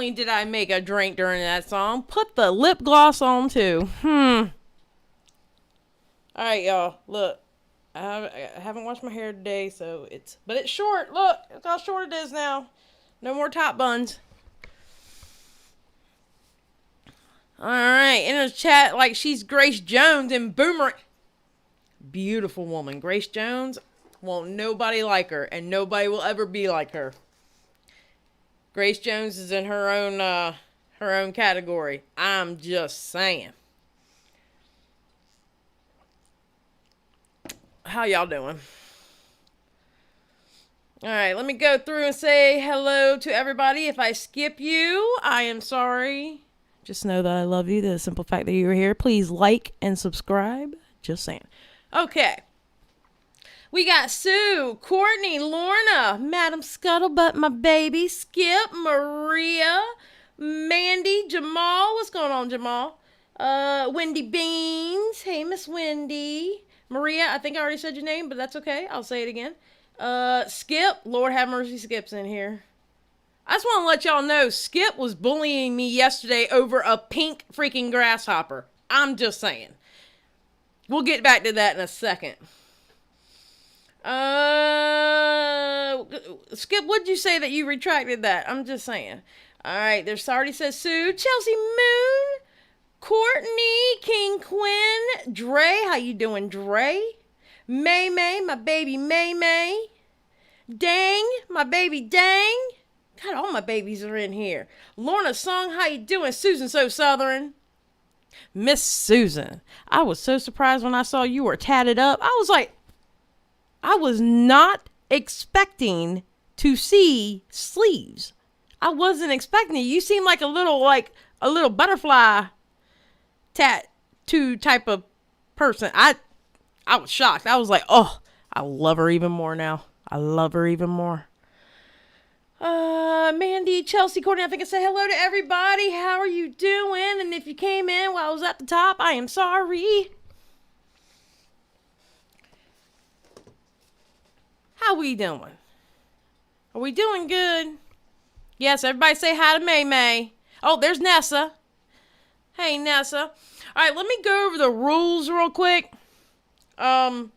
only did I make a drink during that song, put the lip gloss on too. Alright, y'all. Look. I haven't washed my hair today, but it's short. Look how short it is now. No more top buns. Alright, in the chat, like she's Grace Jones and Boomerang. Beautiful woman. Grace Jones, won't nobody like her, and nobody will ever be like her. Grace Jones is in her own category. I'm just saying. How y'all doing? Alright, let me go through and say hello to everybody. If I skip you, I am sorry. Just know that I love you. The simple fact that you were here. Please like and subscribe. Just saying. Okay. We got Sue, Courtney, Lorna, Madam Scuttlebutt, my baby, Skip, Maria, Mandy, Jamal. What's going on, Jamal? Wendy Beans. Hey, Miss Wendy. Maria, I think I already said your name, but that's okay. I'll say it again. Skip. Lord have mercy, Skip's in here. I just want to let y'all know, Skip was bullying me yesterday over a pink freaking grasshopper. I'm just saying. We'll get back to that in a second. Skip, what'd you say that you retracted that? I'm just saying. Alright, there's already says Sue. Chelsea Moon. Courtney. King Quinn. Dre. How you doing, Dre? May May. My baby May May. Dang. My baby Dang. God, all my babies are in here. Lorna Song, how you doing? Susan So Southern. Miss Susan, I was so surprised when I saw you were tatted up. I was like, I was not expecting to see sleeves. I wasn't expecting it. You seem like a little butterfly tattoo type of person. I was shocked. I was like, oh, I love her even more now. I love her even more. Mandy, Chelsea, Courtney, I think I said hello to everybody. How are you doing? And if you came in while I was at the top, I am sorry. How we doing? Are we doing good? Yes, everybody say hi to May May. Oh, there's Nessa. Hey, Nessa. All right, let me go over the rules real quick. I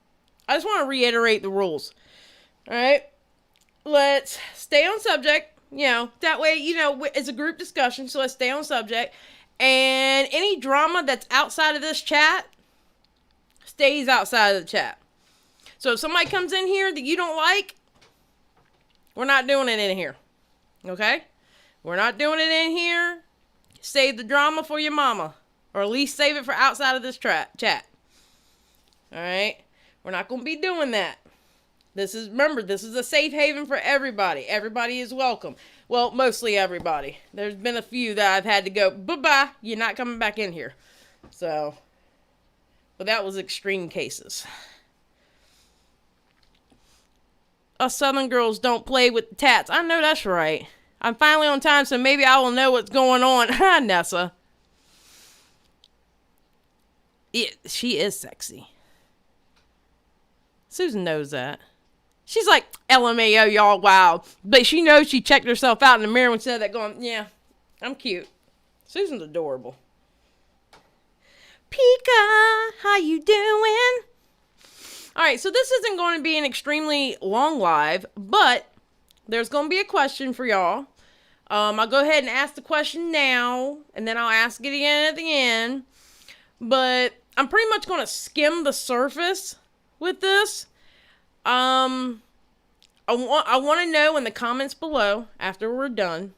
just want to reiterate the rules. All right. Let's stay on subject, that way, it's a group discussion, so let's stay on subject. And any drama that's outside of this chat stays outside of the chat. So if somebody comes in here that you don't like, we're not doing it in here. Okay? We're not doing it in here. Save the drama for your mama. Or at least save it for outside of this chat. Alright? We're not going to be doing that. Remember, this is a safe haven for everybody. Everybody is welcome. Well, mostly everybody. There's been a few that I've had to go, bye-bye, you're not coming back in here. So, but that was extreme cases. Us Southern girls don't play with the tats. I know that's right. I'm finally on time, so maybe I will know what's going on. Ha, Nessa. She is sexy. Susan knows that. She's like, LMAO, y'all, wow. But she knows she checked herself out in the mirror and said that going, yeah, I'm cute. Susan's adorable. Pika, how you doing? Alright, so this isn't going to be an extremely long live, but there's going to be a question for y'all. I'll go ahead and ask the question now, and then I'll ask it again at the end. But I'm pretty much going to skim the surface with this. I want to know in the comments below, after we're done,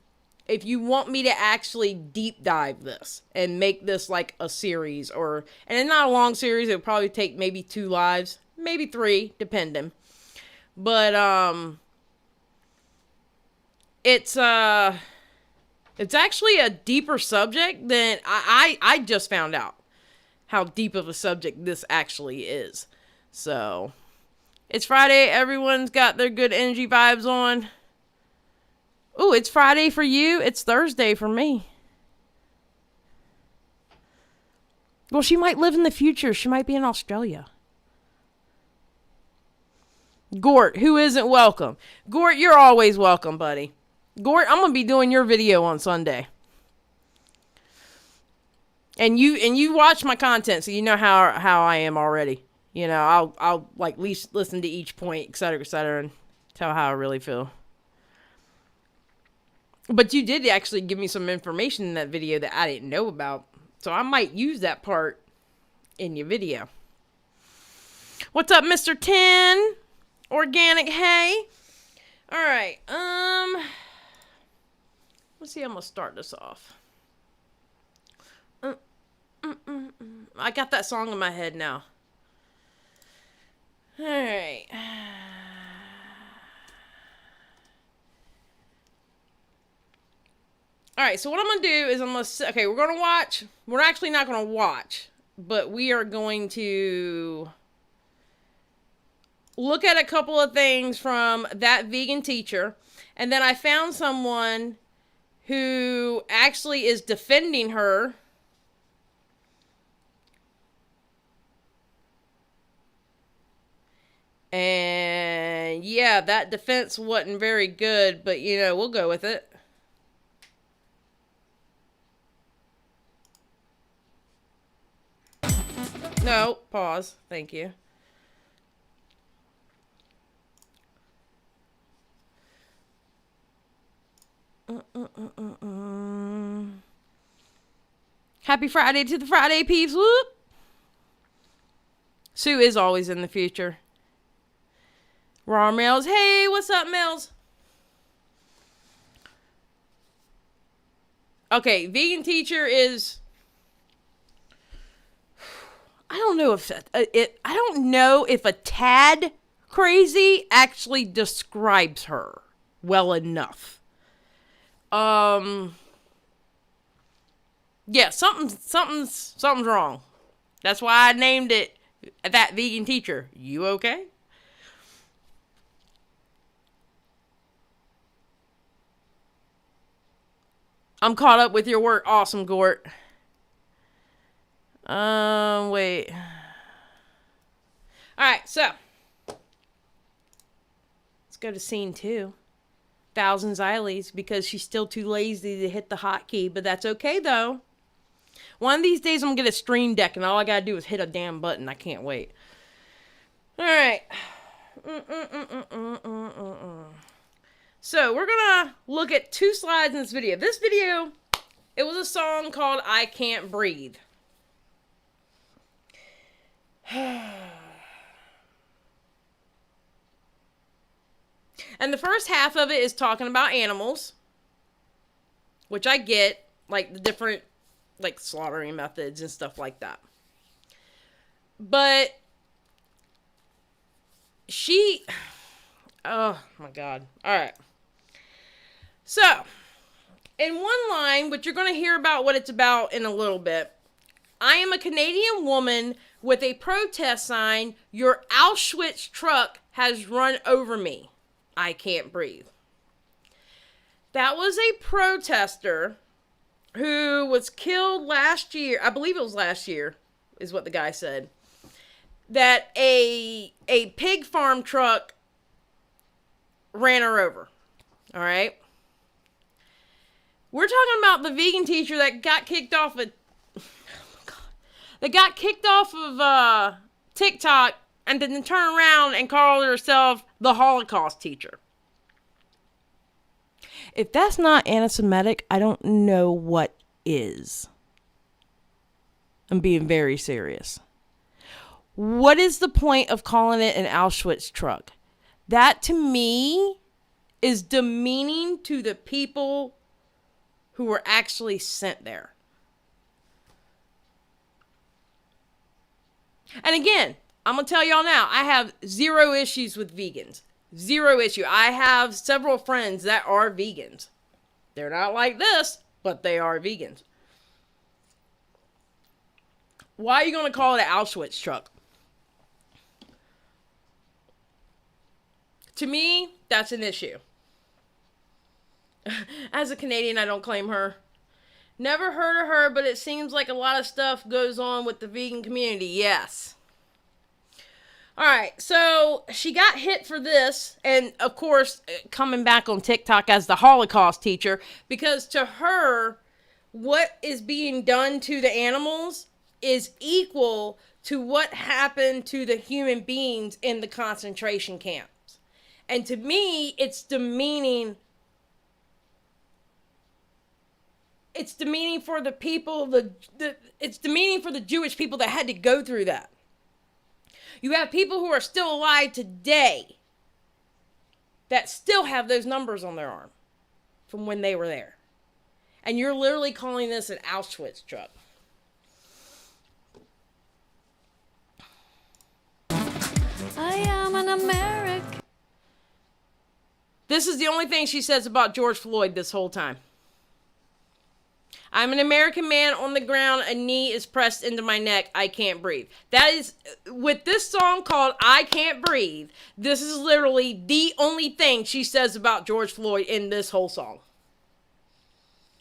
if you want me to actually deep dive this and make this like a series, and it's not a long series. It'll probably take maybe 2 lives, maybe 3, depending. But, it's actually a deeper subject than I just found out how deep of a subject this actually is. So, it's Friday. Everyone's got their good energy vibes on. Ooh, it's Friday for you. It's Thursday for me. Well, she might live in the future. She might be in Australia. Gort, who isn't welcome? Gort, you're always welcome, buddy. Gort, I'm gonna be doing your video on Sunday. And you watch my content, so you know how I am already. You know, I'll like at least listen to each point, et cetera, and tell how I really feel. But you did actually give me some information in that video that I didn't know about. So I might use that part in your video. What's up, Mr. 10? Organic hay. Alright, let's see how I'm gonna start this off. I got that song in my head now. Alright. Alright, so what I'm going to do is we're going to watch. We're actually not going to watch, but we are going to look at a couple of things from that vegan teacher. And then I found someone who actually is defending her. And yeah, that defense wasn't very good, but you know, we'll go with it. No, pause. Thank you. Happy Friday to the Friday peeps. Whoop. Sue is always in the future. Raw Mills. Hey, what's up, Mills? Okay, vegan teacher is... I don't know if a tad crazy actually describes her well enough. Yeah, something's wrong. That's why I named it That Vegan Teacher. You okay? I'm caught up with your work. Awesome, Gort. Wait. Alright, so. Let's go to scene 2. Thousand Xyles, because she's still too lazy to hit the hotkey, but that's okay, though. One of these days, I'm gonna get a stream deck, and all I gotta do is hit a damn button. I can't wait. Alright. So, we're gonna look at 2 slides in this video. This video, it was a song called I Can't Breathe. And the first half of it is talking about animals, which I get, like the different, like slaughtering methods and stuff like that. But she, oh my God. All right. So, in one line, which you're going to hear about what it's about in a little bit, I am a Canadian woman with a protest sign. Your Auschwitz truck has run over me. I can't breathe. That was a protester who was killed last year. I believe it was last year, is what the guy said. That a pig farm truck ran her over. All right. We're talking about the vegan teacher that got kicked off of TikTok and then turn around and call herself the Holocaust teacher. If that's not anti-Semitic, I don't know what is. I'm being very serious. What is the point of calling it an Auschwitz truck? That to me is demeaning to the people who were actually sent there. And again, I'm going to tell y'all now, I have 0 issues with vegans. 0 issue. I have several friends that are vegans. They're not like this, but they are vegans. Why are you going to call it an Auschwitz truck? To me, that's an issue. As a Canadian, I don't claim her. Never heard of her, but it seems like a lot of stuff goes on with the vegan community. Yes. All right, so she got hit for this, and of course, coming back on TikTok as the Holocaust teacher, because to her, what is being done to the animals is equal to what happened to the human beings in the concentration camps. And to me, it's demeaning. It's demeaning for the people, it's demeaning for the Jewish people that had to go through that. You have people who are still alive today that still have those numbers on their arm from when they were there. And you're literally calling this an Auschwitz truck. I am an American. This is the only thing she says about George Floyd this whole time. I'm an American man on the ground. A knee is pressed into my neck. I can't breathe. That is, with this song called I Can't Breathe, this is literally the only thing she says about George Floyd in this whole song.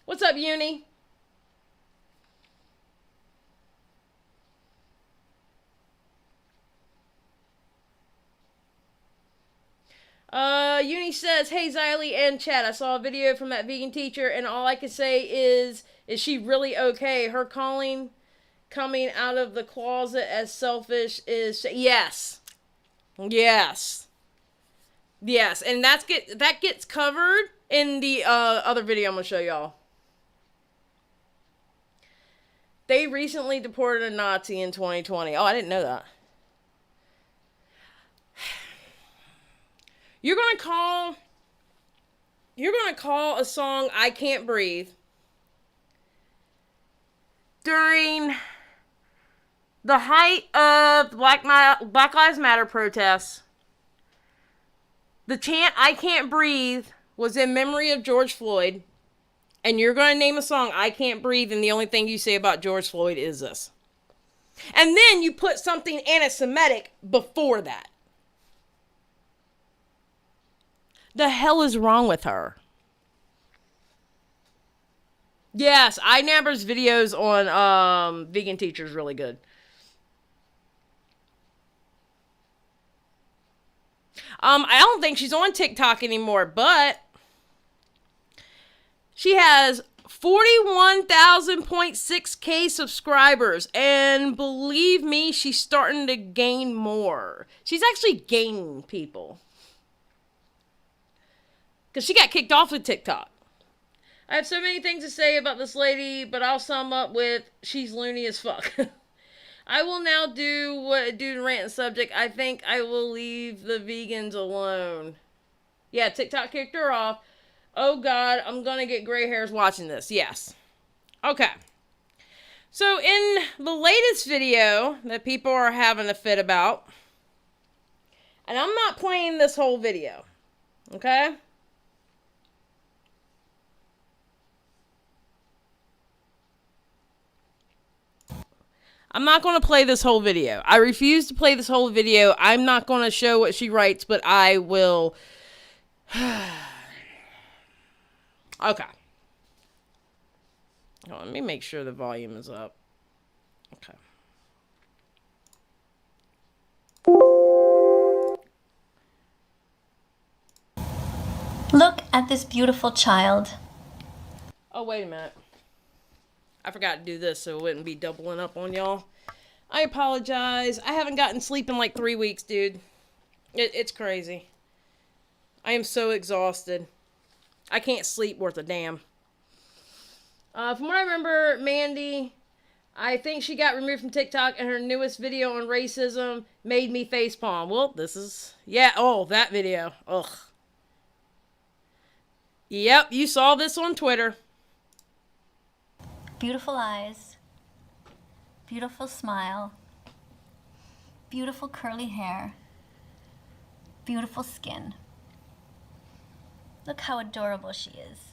What's up, Uni? Uni says, hey, Xylee and Chad, I saw a video from that vegan teacher, and all I can say is she really okay? Her coming out of the closet as selfish is, yes. Yes. Yes, and that gets covered in the other video I'm going to show y'all. They recently deported a Nazi in 2020. Oh, I didn't know that. You're gonna call a song I Can't Breathe during the height of Black Lives Matter protests. The chant I Can't Breathe was in memory of George Floyd, and you're gonna name a song I Can't Breathe, and the only thing you say about George Floyd is this. And then you put something anti-Semitic before that. The hell is wrong with her? Yes, iNamber's videos on vegan teachers really good. I don't think she's on TikTok anymore, but she has 41,000.6K subscribers, and believe me, she's starting to gain more. She's actually gaining people. Because she got kicked off of TikTok. I have so many things to say about this lady, but I'll sum up with, she's loony as fuck. I will now do what a dude rant subject. I think I will leave the vegans alone. Yeah, TikTok kicked her off. Oh God, I'm gonna get gray hairs watching this. Yes. Okay. So in the latest video that people are having a fit about, and I'm not playing this whole video. Okay? I'm not going to play this whole video. I refuse to play this whole video. I'm not going to show what she writes, but I will. Okay. Oh, let me make sure the volume is up. Okay. Look at this beautiful child. Oh, wait a minute. I forgot to do this so it wouldn't be doubling up on y'all. I apologize. I haven't gotten sleep in like 3 weeks, dude. It's crazy. I am so exhausted. I can't sleep worth a damn. From what I remember, Mandy, I think she got removed from TikTok, and her newest video on racism made me facepalm. Well, this is... Yeah, oh, that video. Ugh. Yep, you saw this on Twitter. Beautiful eyes, beautiful smile, beautiful curly hair, beautiful skin. Look how adorable she is.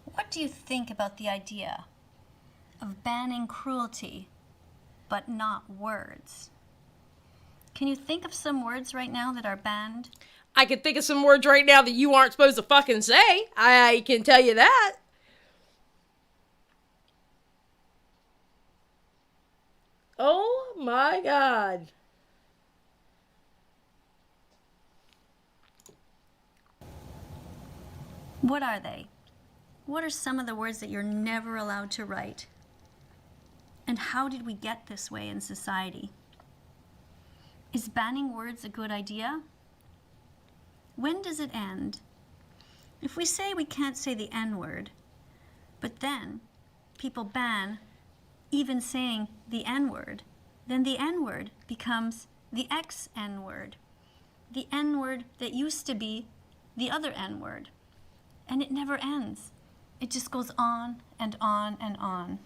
What do you think about the idea of banning cruelty, but not words? Can you think of some words right now that are banned? I can think of some words right now that you aren't supposed to fucking say. I can tell you that. Oh my God. What are they? What are some of the words that you're never allowed to write? And how did we get this way in society? Is banning words a good idea? When does it end? If we say we can't say the N-word, but then people ban even saying the N-word, then the N-word becomes the X-N-word, the N-word that used to be the other N-word. And it never ends. It just goes on and on and on.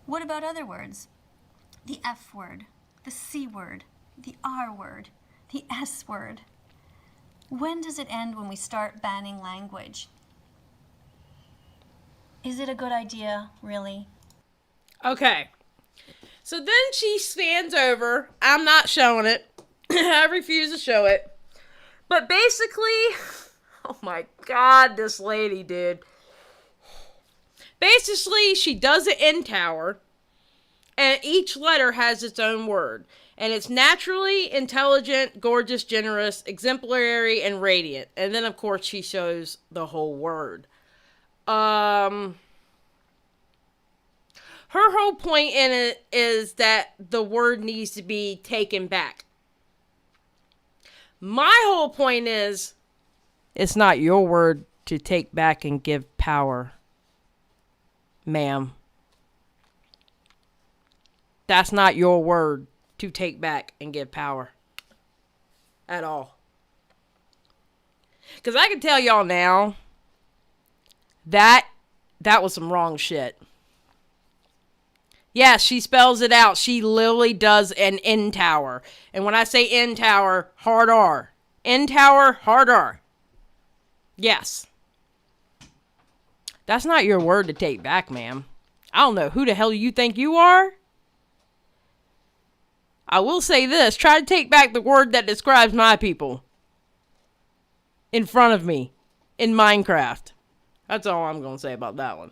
What about other words? The F word, the C word, the R word, the S word. When does it end when we start banning language? Is it a good idea, really? Okay. So then she stands over. I'm not showing it. I refuse to show it. But basically, oh my God, this lady, dude. Basically, she does it in tower, and each letter has its own word. And it's naturally, intelligent, gorgeous, generous, exemplary, and radiant. And then, of course, she shows the whole word. Her whole point in it is that the word needs to be taken back. My whole point is, it's not your word to take back and give power, ma'am. That's not your word to take back and give power. At all. Because I can tell y'all now, that was some wrong shit. Yes, she spells it out. She literally does an N tower. And when I say N tower, hard R. N tower, hard R. Yes. That's not your word to take back, ma'am. I don't know who the hell you think you are. I will say this. Try to take back the word that describes my people. In front of me. In Minecraft. That's all I'm going to say about that one.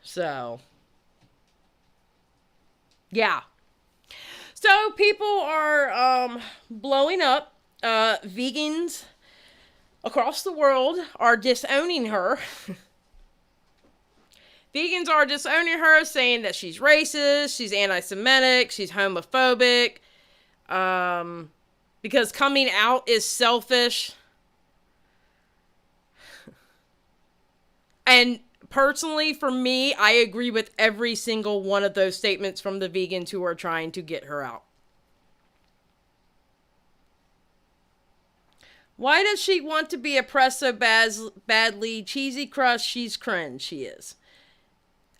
So. Yeah. So people are blowing up. Vegans across the world are disowning her. Vegans are disowning her, saying that she's racist, she's anti-Semitic, she's homophobic, because coming out is selfish. And personally, for me, I agree with every single one of those statements from the vegans who are trying to get her out. Why does she want to be oppressed so badly? Cheesy crust, she's cringe, she is.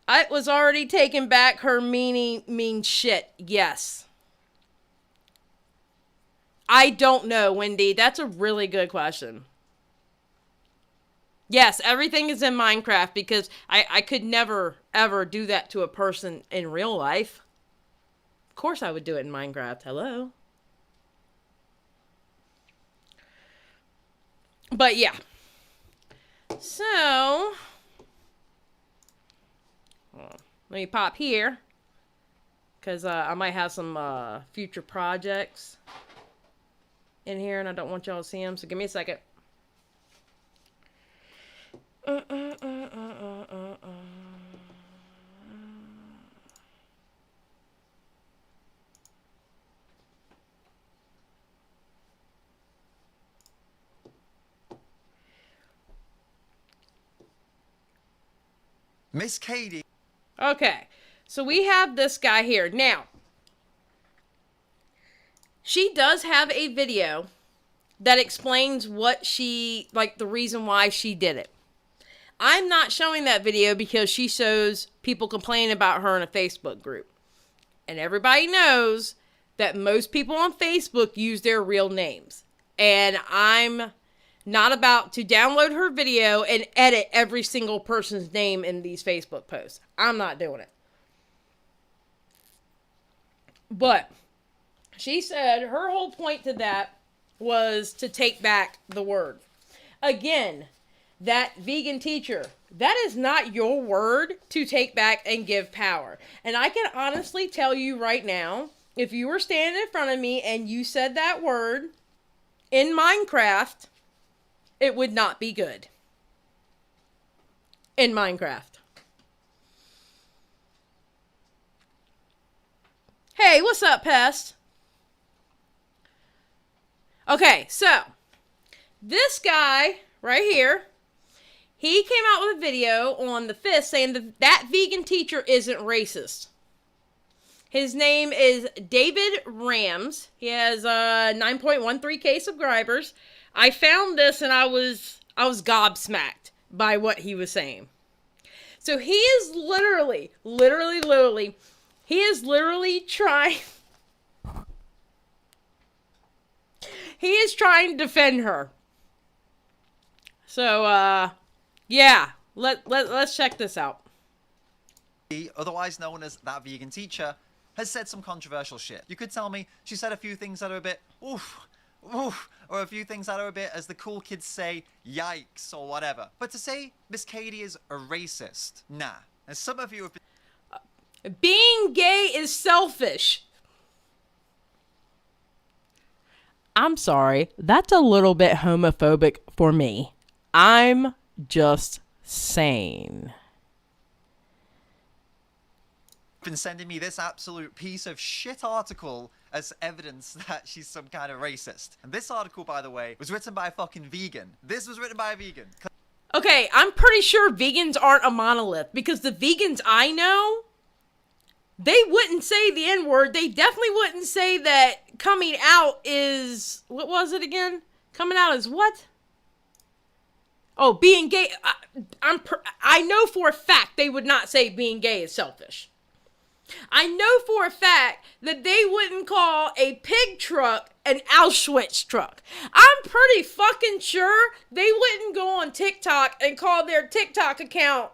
It was already taken back. Her mean shit. Yes. I don't know, Wendy. That's a really good question. Yes, everything is in Minecraft because I could never, ever do that to a person in real life. Of course I would do it in Minecraft. Hello? But yeah. So... let me pop here, because I might have some future projects in here, and I don't want y'all to see them, so give me a second. Miss Katie. Okay, so we have this guy here. Now, she does have a video that explains what she, like, the reason why she did it. I'm not showing that video because she shows people complaining about her in a Facebook group. And everybody knows that most people on Facebook use their real names. And I'm not about to download her video and edit every single person's name in these Facebook posts. I'm not doing it. But she said her whole point to that was to take back the word. Again, that vegan teacher, that is not your word to take back and give power. And I can honestly tell you right now, if you were standing in front of me and you said that word in Minecraft, it would not be good. In Minecraft. Hey, what's up, Pest? Okay, so this guy right here, he came out with a video on the 5th saying that vegan teacher isn't racist. His name is David Rams. He has 9.13K subscribers. I found this and I was gobsmacked by what he was saying. So he is literally trying. He is trying to defend her. So, yeah. Let's check this out. Otherwise known as that vegan teacher, has said some controversial shit. You could tell me she said a few things that are a bit oof, or a few things that are a bit, as the cool kids say, yikes, or whatever. But to say Miss Katie is a racist, nah. As some of you have been... Being gay is selfish. I'm sorry, that's a little bit homophobic for me. I'm just saying. Been sending me this absolute piece of shit article as evidence that she's some kind of racist. And this article, by the way, was written by a fucking vegan. This was written by a vegan. Okay, I'm pretty sure vegans aren't a monolith, because the vegans I know, they wouldn't say the N-word. They definitely wouldn't say that coming out is... What was it again? Coming out is what? Oh, being gay... I know for a fact they would not say being gay is selfish. I know for a fact that they wouldn't call a pig truck an Auschwitz truck. I'm pretty fucking sure they wouldn't go on TikTok and call their TikTok account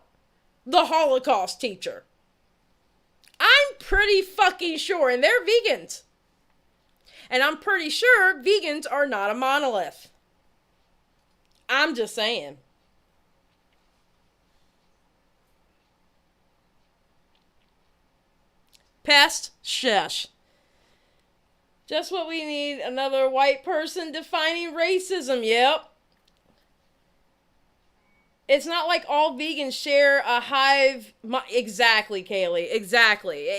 the Holocaust teacher. I'm pretty fucking sure, and they're vegans. And I'm pretty sure vegans are not a monolith. I'm just saying. Pest, shush. Just what we need, another white person defining racism, yep. It's not like all vegans share a hive... Exactly, Kaylee, exactly.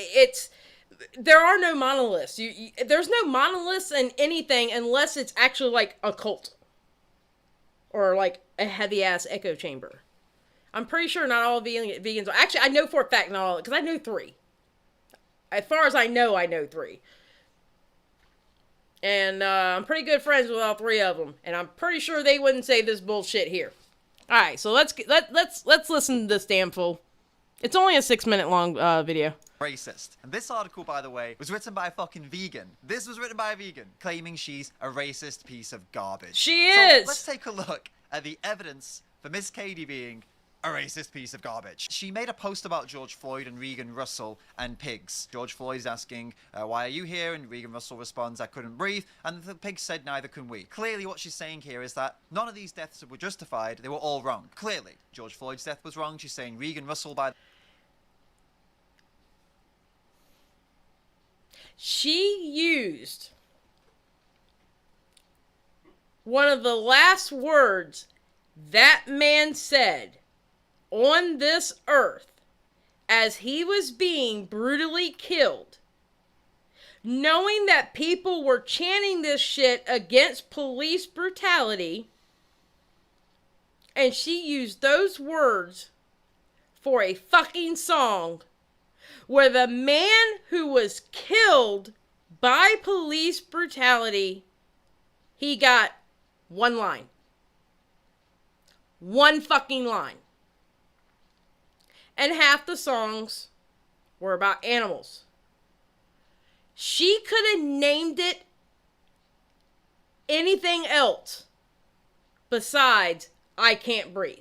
There are no monoliths. There's no monoliths in anything unless it's actually like a cult. Or like a heavy-ass echo chamber. I'm pretty sure not all vegans are... Actually, I know for a fact not all, because I know 3. As far as I know 3. And I'm pretty good friends with all 3 of them. And I'm pretty sure they wouldn't say this bullshit here. Alright, so let's listen to this damn fool. It's only a 6-minute long video. Racist. And this article, by the way, was written by a fucking vegan. This was written by a vegan, claiming she's a racist piece of garbage. She is! So let's take a look at the evidence for Miss Katie being a racist piece of garbage. She made a post about George Floyd and Regan Russell and pigs. George Floyd's asking, why are you here? And Regan Russell responds, I couldn't breathe. And the pig said, neither can we. Clearly what she's saying here is that none of these deaths were justified. They were all wrong. Clearly. George Floyd's death was wrong. She's saying Regan Russell by... She used one of the last words that man said on this earth as he was being brutally killed, knowing that people were chanting this shit against police brutality, and she used those words for a fucking song where the man who was killed by police brutality, he got one line. One fucking line. And half the songs were about animals. She could have named it anything else besides I can't breathe.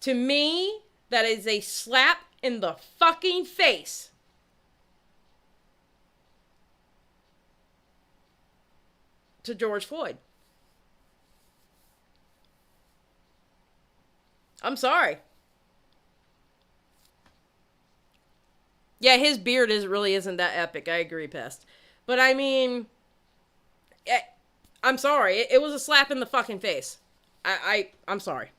To me, that is a slap in the fucking face. To George Floyd. I'm sorry. Yeah, his beard really isn't that epic. I agree, Pest. But I mean, I'm sorry. It was a slap in the fucking face. I'm sorry.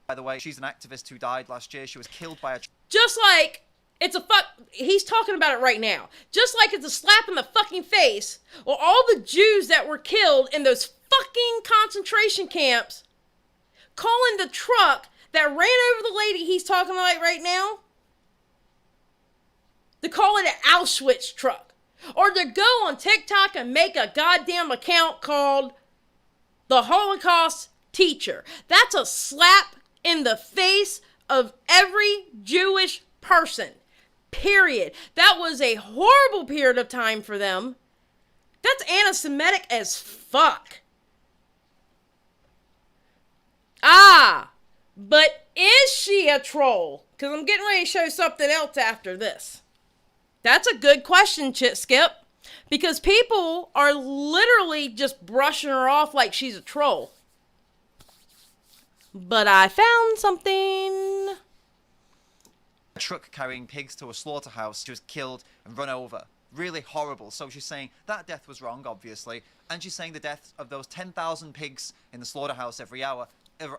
By the way, she's an activist who died last year. She was killed by a... Just like it's a he's talking about it right now. Just like it's a slap in the fucking face, or all the Jews that were killed in those fucking concentration camps, calling the truck that ran over the lady he's talking about right now, to call it an Auschwitz truck. Or to go on TikTok and make a goddamn account called the Holocaust Teacher. That's a slap in the face of every Jewish person. Period. That was a horrible period of time for them. That's anti-Semitic as fuck. But is she a troll? Because I'm getting ready to show something else after this. That's a good question, Skip. Because people are literally just brushing her off like she's a troll. But I found something. A truck carrying pigs to a slaughterhouse. She was killed and run over. Really horrible. So she's saying that death was wrong, obviously. And she's saying the death of those 10,000 pigs in the slaughterhouse every hour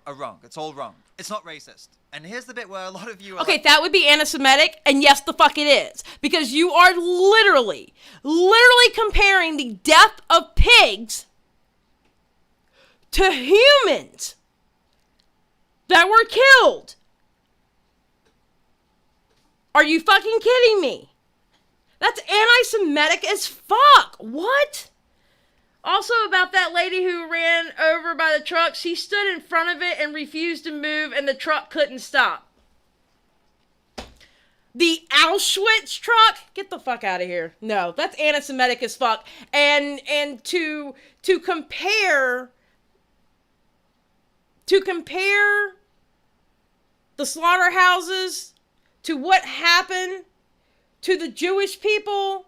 are wrong. It's all wrong. It's not racist. And here's the bit where a lot of you are okay, that would be anti-Semitic, and yes, the fuck it is. Because you are literally comparing the death of pigs to humans that were killed. Are you fucking kidding me? That's anti-Semitic as fuck. What? Also about that lady who ran over by the truck, she stood in front of it and refused to move, and the truck couldn't stop. The Auschwitz truck? Get the fuck out of here. No, that's anti-Semitic as fuck. And to compare the slaughterhouses to what happened to the Jewish people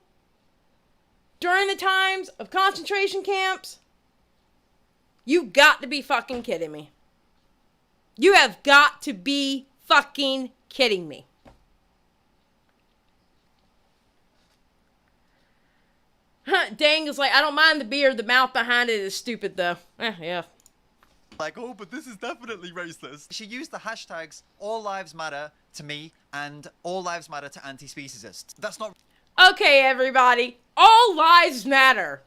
during the times of concentration camps, you got to be fucking kidding me. You have got to be fucking kidding me. Dang is like, I don't mind the beard, the mouth behind it is stupid though. Yeah. Like, oh, but this is definitely racist. She used the hashtags All Lives Matter to me and All Lives Matter to anti-speciesists. That's not... Okay, everybody. All lives matter.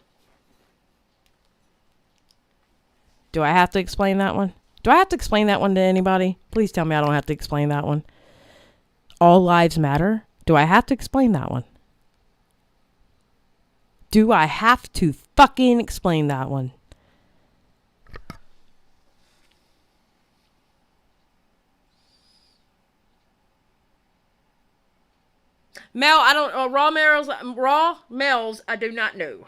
Do I have to explain that one? Do I have to explain that one to anybody? Please tell me I don't have to explain that one. All lives matter? Do I have to explain that one? Do I have to fucking explain that one? Mel, I don't raw males, I do not know.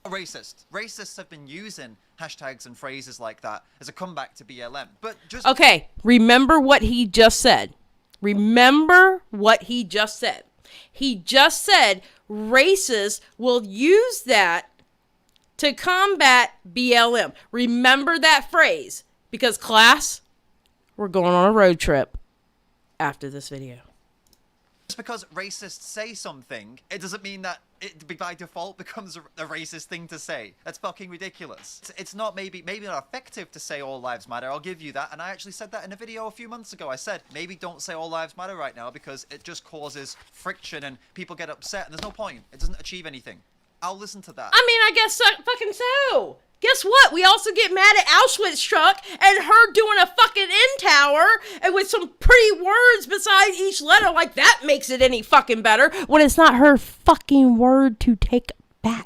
Racist. Racists have been using hashtags and phrases like that as a comeback to BLM. But just... Okay, remember what he just said. Remember what he just said. He just said racists will use that to combat BLM. Remember that phrase. Because class... we're going on a road trip after this video. Just because racists say something, it doesn't mean that it by default becomes a racist thing to say. That's fucking ridiculous. It's not maybe not effective to say all lives matter. I'll give you that. And I actually said that in a video a few months ago. I said, maybe don't say all lives matter right now because it just causes friction and people get upset and there's no point. It doesn't achieve anything. I'll listen to that. I mean, I guess fucking so. Guess what? We also get mad at Auschwitz truck and her doing a fucking end tower and with some pretty words beside each letter. Like that makes it any fucking better when it's not her fucking word to take back.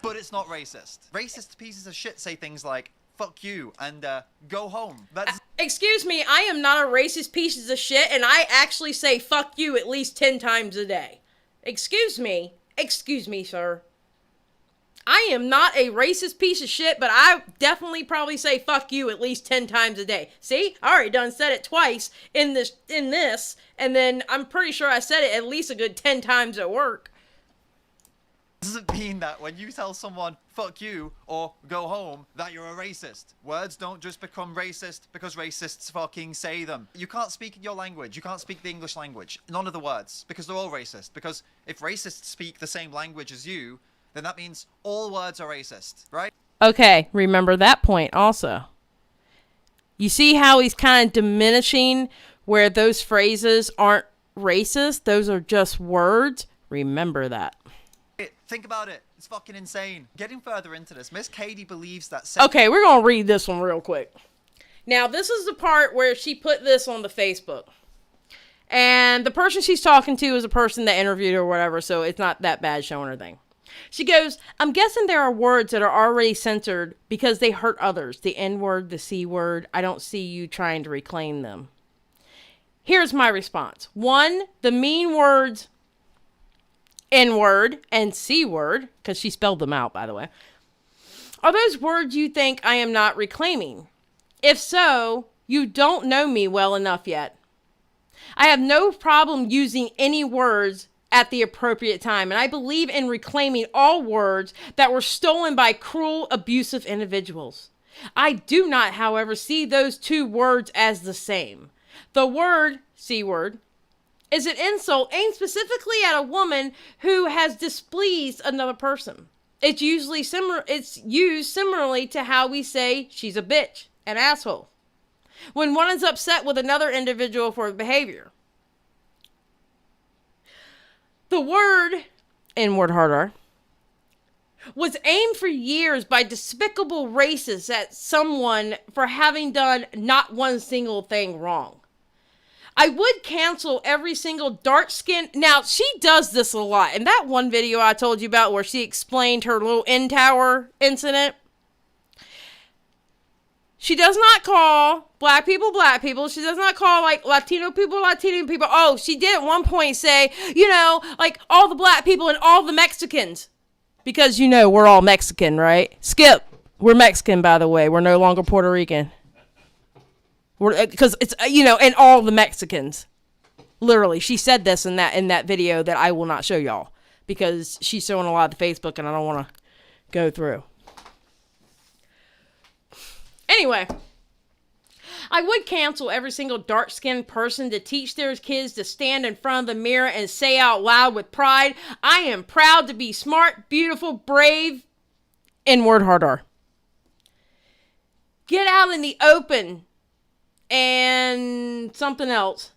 But it's not racist. Racist pieces of shit say things like, fuck you and go home. That's... Excuse me, I am not a racist piece of shit and I actually say fuck you at least 10 times a day. Excuse me, sir. I am not a racist piece of shit, but I definitely probably say fuck you at least 10 times a day. See? I already done said it twice in this, and then I'm pretty sure I said it at least a good 10 times at work. Doesn't mean that when you tell someone fuck you or go home that you're a racist. Words don't just become racist because racists fucking say them. You can't speak your language. You can't speak the English language. None of the words, because they're all racist. Because if racists speak the same language as you, then that means all words are racist, right? Okay, remember that point also. You see how he's kind of diminishing where those phrases aren't racist? Those are just words. Remember that. Think about it. It's fucking insane. Getting further into this, Miss Katie believes that... Okay, we're going to read this one real quick. Now, this is the part where she put this on the Facebook. And the person she's talking to is a person that interviewed her or whatever, so it's not that bad showing her thing. She goes, I'm guessing there are words that are already censored because they hurt others. The N-word, the C-word. I don't see you trying to reclaim them. Here's my response. 1, the mean words... N-word and C-word, because she spelled them out, by the way, are those words you think I am not reclaiming? If so, you don't know me well enough yet. I have no problem using any words at the appropriate time, and I believe in reclaiming all words that were stolen by cruel, abusive individuals. I do not, however, see those two words as the same. The word, C-word, is an insult aimed specifically at a woman who has displeased another person. It's usually similar. It's used similarly to how we say she's a bitch, an asshole, when one is upset with another individual for behavior. The word, N-word harder, was aimed for years by despicable racists at someone for having done not one single thing wrong. I would cancel every single dark-skinned... Now, she does this a lot. In that one video I told you about where she explained her little N-Tower incident, she does not call black people. She does not call, like, Latino people. Oh, she did at one point say, you know, like, all the black people and all the Mexicans. Because, you know, we're all Mexican, right? Skip. We're Mexican, by the way. We're no longer Puerto Rican. Because it's, you know, and all the Mexicans. Literally, she said this in that video that I will not show y'all. Because she's showing a lot of the Facebook and I don't want to go through. Anyway, I would cancel every single dark-skinned person to teach their kids to stand in front of the mirror and say out loud with pride, I am proud to be smart, beautiful, brave, N-word harder. Get out in the open. And something else.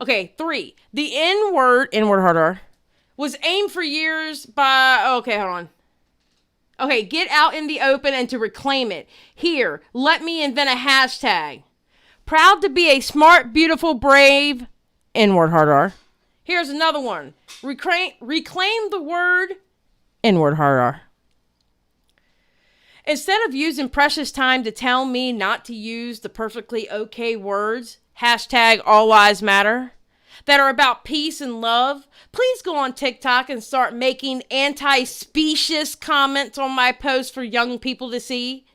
Okay, 3. The N-word harder, was aimed for years by... Okay, hold on. Okay, get out in the open and to reclaim it. Here, let me invent a hashtag. Proud to be a smart, beautiful, brave... N-word harder. Here's another one. Reclaim the word... N-word harder. Instead of using precious time to tell me not to use the perfectly okay words, hashtag all lives matter, that are about peace and love, please go on TikTok and start making anti-specious comments on my posts for young people to see.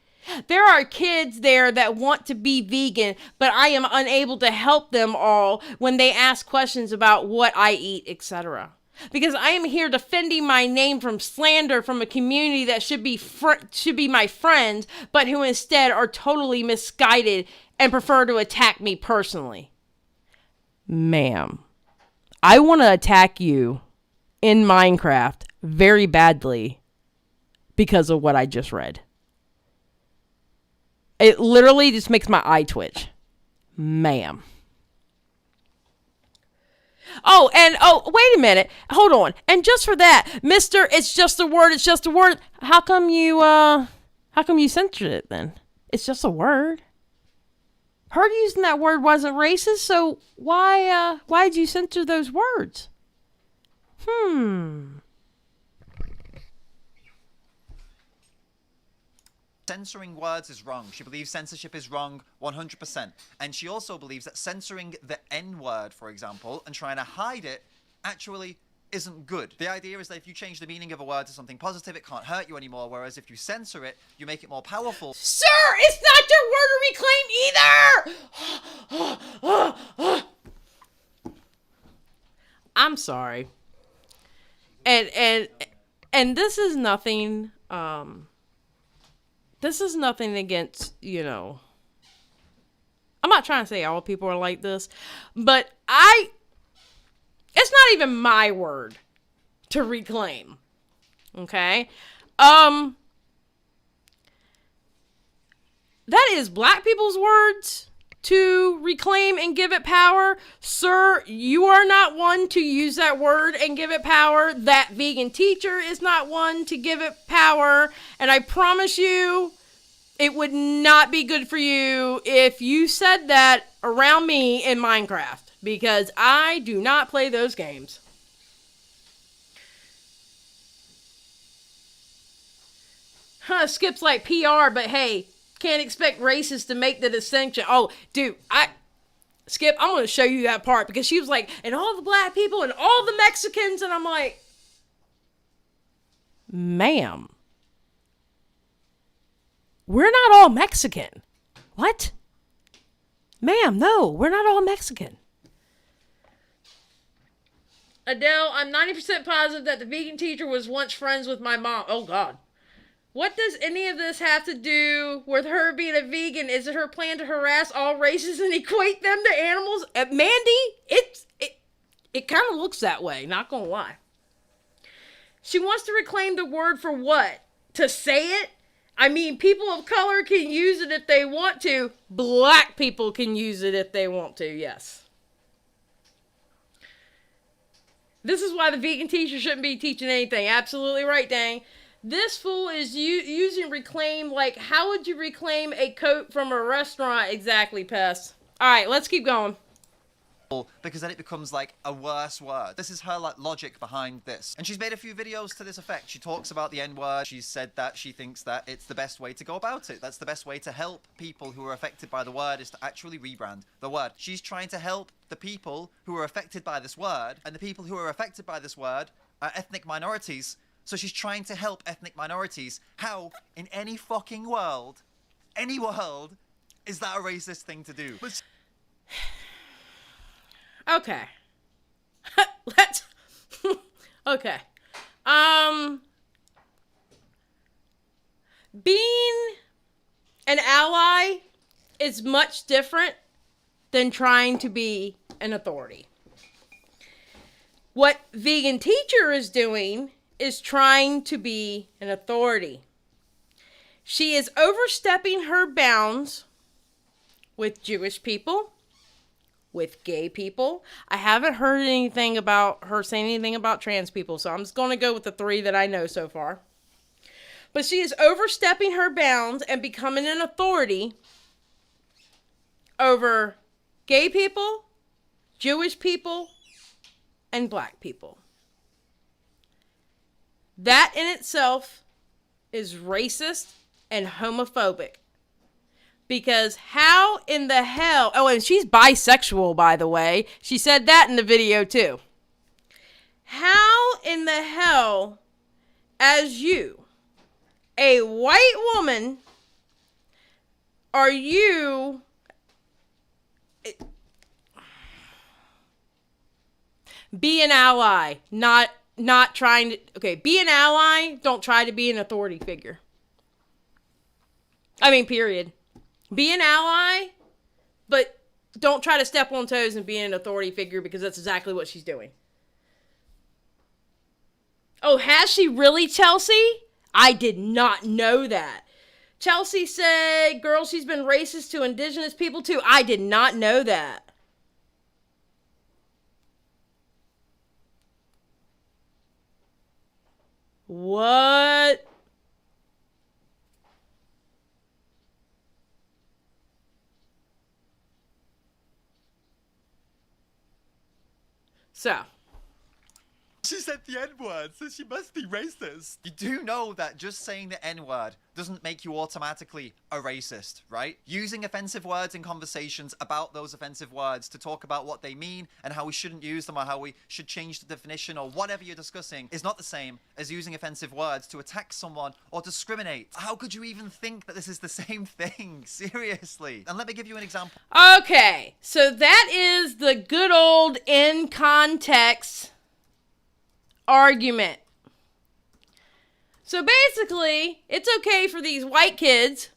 There are kids there that want to be vegan, but I am unable to help them all when they ask questions about what I eat, etc. Because I am here defending my name from slander from a community that should be my friends, but who instead are totally misguided and prefer to attack me personally. Ma'am, I want to attack you in Minecraft very badly because of what I just read. It literally just makes my eye twitch. Ma'am. Oh, wait a minute. Hold on. And just for that, Mr. It's just a word. How come you censored it then? It's just a word. Her using that word wasn't racist, so why did you censor those words? Censoring words is wrong. She believes censorship is wrong 100%. And she also believes that censoring the N-word, for example, and trying to hide it actually isn't good. The idea is that if you change the meaning of a word to something positive, it can't hurt you anymore, whereas if you censor it, you make it more powerful. Sir, it's not your word to reclaim either! I'm sorry. And And this is nothing, against, I'm not trying to say all people are like this, but it's not even my word to reclaim. Okay? That is black people's words to reclaim and give it power. Sir, you are not one to use that word and give it power. That vegan teacher is not one to give it power. And I promise you, it would not be good for you if you said that around me in Minecraft, because I do not play those games. Skip's like PR, but hey, can't expect racists to make the distinction. Oh, dude, Skip, I'm going to show you that part, because she was like, and all the black people and all the Mexicans, and I'm like, ma'am, we're not all Mexican. What? Ma'am, no, we're not all Mexican. Adele, I'm 90% positive that the vegan teacher was once friends with my mom. Oh, God. What does any of this have to do with her being a vegan? Is it her plan to harass all races and equate them to animals? Mandy, it kind of looks that way, not gonna lie. She wants to reclaim the word for what? To say it? I mean, people of color can use it if they want to. Black people can use it if they want to, yes. This is why the vegan teacher shouldn't be teaching anything. Absolutely right, dang. This fool is using reclaim like, how would you reclaim a coat from a restaurant? Exactly, Pest. Alright, let's keep going. Because then it becomes like a worse word. This is her like logic behind this. And she's made a few videos to this effect. She talks about the N-word. She's said that she thinks that it's the best way to go about it. That's the best way to help people who are affected by the word, is to actually rebrand the word. She's trying to help the people who are affected by this word, and the people who are affected by this word are ethnic minorities. So she's trying to help ethnic minorities. How in any fucking world, any world, is that a racist thing to do? Okay. Let's... Okay. Being an ally is much different than trying to be an authority. What vegan teacher is doing is trying to be an authority. She is overstepping her bounds with Jewish people, with gay people. I haven't heard anything about her saying anything about trans people, so I'm just going to go with the 3 that I know so far. But she is overstepping her bounds and becoming an authority over gay people, Jewish people, and black people. That in itself is racist and homophobic. Because how in the hell... Oh, and she's bisexual, by the way. She said that in the video, too. How in the hell, as you, a white woman, are you... Be an ally, not trying to... Okay, be an ally, don't try to be an authority figure. I mean, period. Be an ally, but don't try to step on toes and be an authority figure, because that's exactly what she's doing. Oh, has she really, Chelsea? I did not know that. Chelsea said, girl, she's been racist to indigenous people too. I did not know that. What? So. She said the N-word, so she must be racist. You do know that just saying the N-word doesn't make you automatically a racist, right? Using offensive words in conversations about those offensive words to talk about what they mean and how we shouldn't use them, or how we should change the definition, or whatever you're discussing, is not the same as using offensive words to attack someone or discriminate. How could you even think that this is the same thing? Seriously. And let me give you an example. Okay, so that is the good old in context argument. So basically, it's okay for these white kids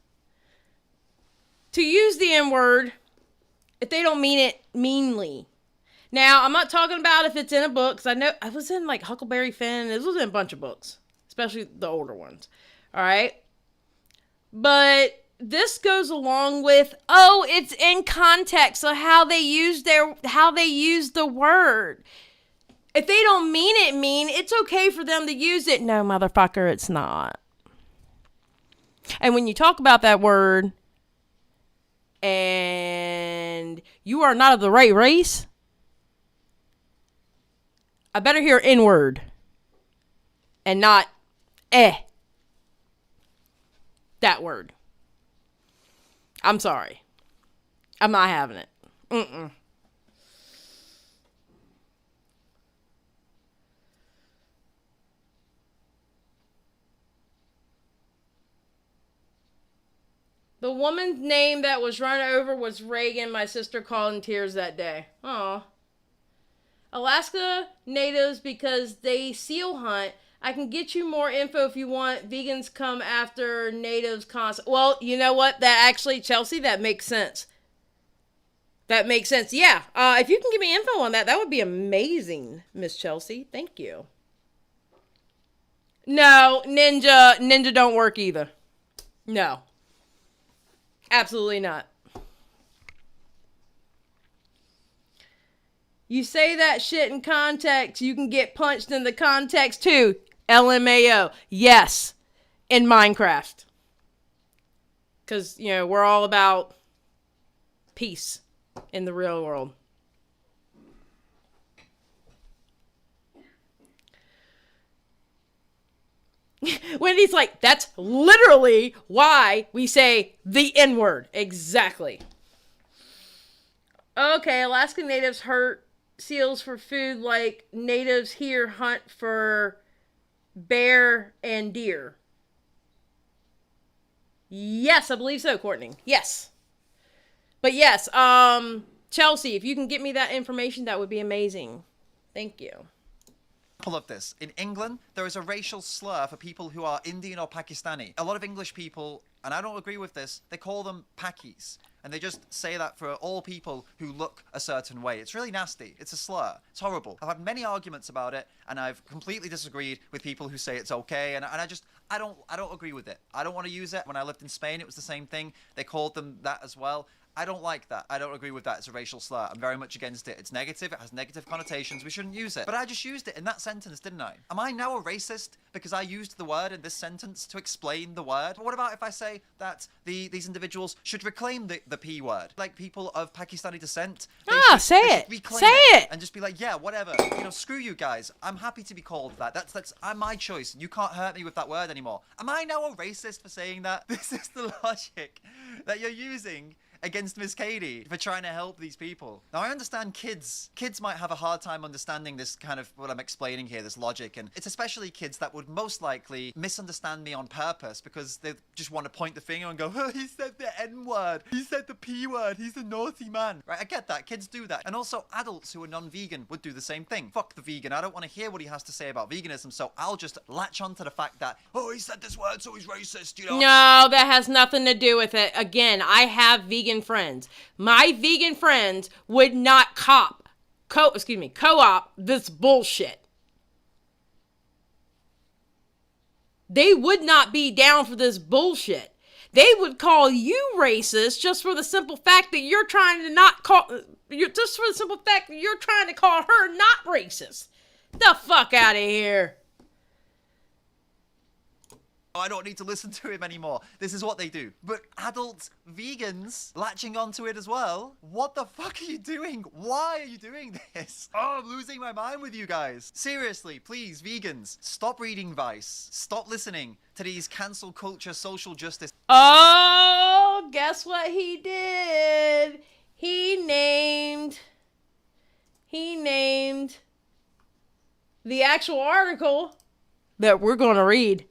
to use the N-word if they don't mean it meanly. Now, I'm not talking about if it's in a book, because I know I was in like Huckleberry Finn. This was in a bunch of books, especially the older ones. All right. But this goes along with, it's in context of how they use the word. If they don't mean it it's okay for them to use it. No, motherfucker, it's not. And when you talk about that word and you are not of the right race, I better hear N-word and not that word. I'm sorry. I'm not having it. The woman's name that was run over was Reagan. My sister called in tears that day. Aw. Alaska natives, because they seal hunt. I can get you more info if you want. Vegans come after natives constantly. Well, you know what? That actually, Chelsea, that makes sense. That makes sense. Yeah. If you can give me info on that, that would be amazing, Miss Chelsea. Thank you. No, Ninja don't work either. No. Absolutely not. You say that shit in context, you can get punched in the context too. LMAO. Yes. In Minecraft. Because, we're all about peace in the real world. Wendy's like, that's literally why we say the N-word. Exactly. Okay, Alaskan natives hurt seals for food like natives here hunt for bear and deer. Yes, I believe so, Courtney. Yes. But yes, Chelsea, if you can get me that information, that would be amazing. Thank you. Of this. In England, there is a racial slur for people who are Indian or Pakistani. A lot of English people, and I don't agree with this, they call them Pakis. And they just say that for all people who look a certain way. It's really nasty. It's a slur. It's horrible. I've had many arguments about it, and I've completely disagreed with people who say it's okay. And I don't agree with it. I don't want to use it. When I lived in Spain, it was the same thing. They called them that as well. I don't like that. I don't agree with that. It's a racial slur. I'm very much against it. It's negative. It has negative connotations. We shouldn't use it. But I just used it in that sentence, didn't I? Am I now a racist because I used the word in this sentence to explain the word? But what about if I say that these individuals should reclaim the P word? Like people of Pakistani descent. Say it. Say it. And just be like, yeah, whatever. Screw you guys. I'm happy to be called that. That's my choice. You can't hurt me with that word anymore. Am I now a racist for saying that? This is the logic that you're using against Miss Katie for trying to help these people. Now, I understand kids might have a hard time understanding this kind of what I'm explaining here, this logic, and it's especially kids that would most likely misunderstand me on purpose because they just want to point the finger and go, oh, he said the N-word, he said the P word, he's a naughty man. Right, I get that, kids do that. And also adults who are non-vegan would do the same thing. Fuck the vegan, I don't want to hear what he has to say about veganism, so I'll just latch on to the fact that, oh, he said this word, so he's racist, No, that has nothing to do with it. Again, I have vegan friends. My vegan friends would not co-op this bullshit. They would not be down for this bullshit. They would call you racist just for the simple fact that you're trying to call her not racist. The fuck out of here. I don't need to listen to him anymore. This is what they do. But adult vegans latching onto it as well? What the fuck are you doing? Why are you doing this? Oh, I'm losing my mind with you guys. Seriously, please, vegans, stop reading Vice. Stop listening to these cancel culture, social justice. Oh, guess what he did? He named the actual article that we're going to read.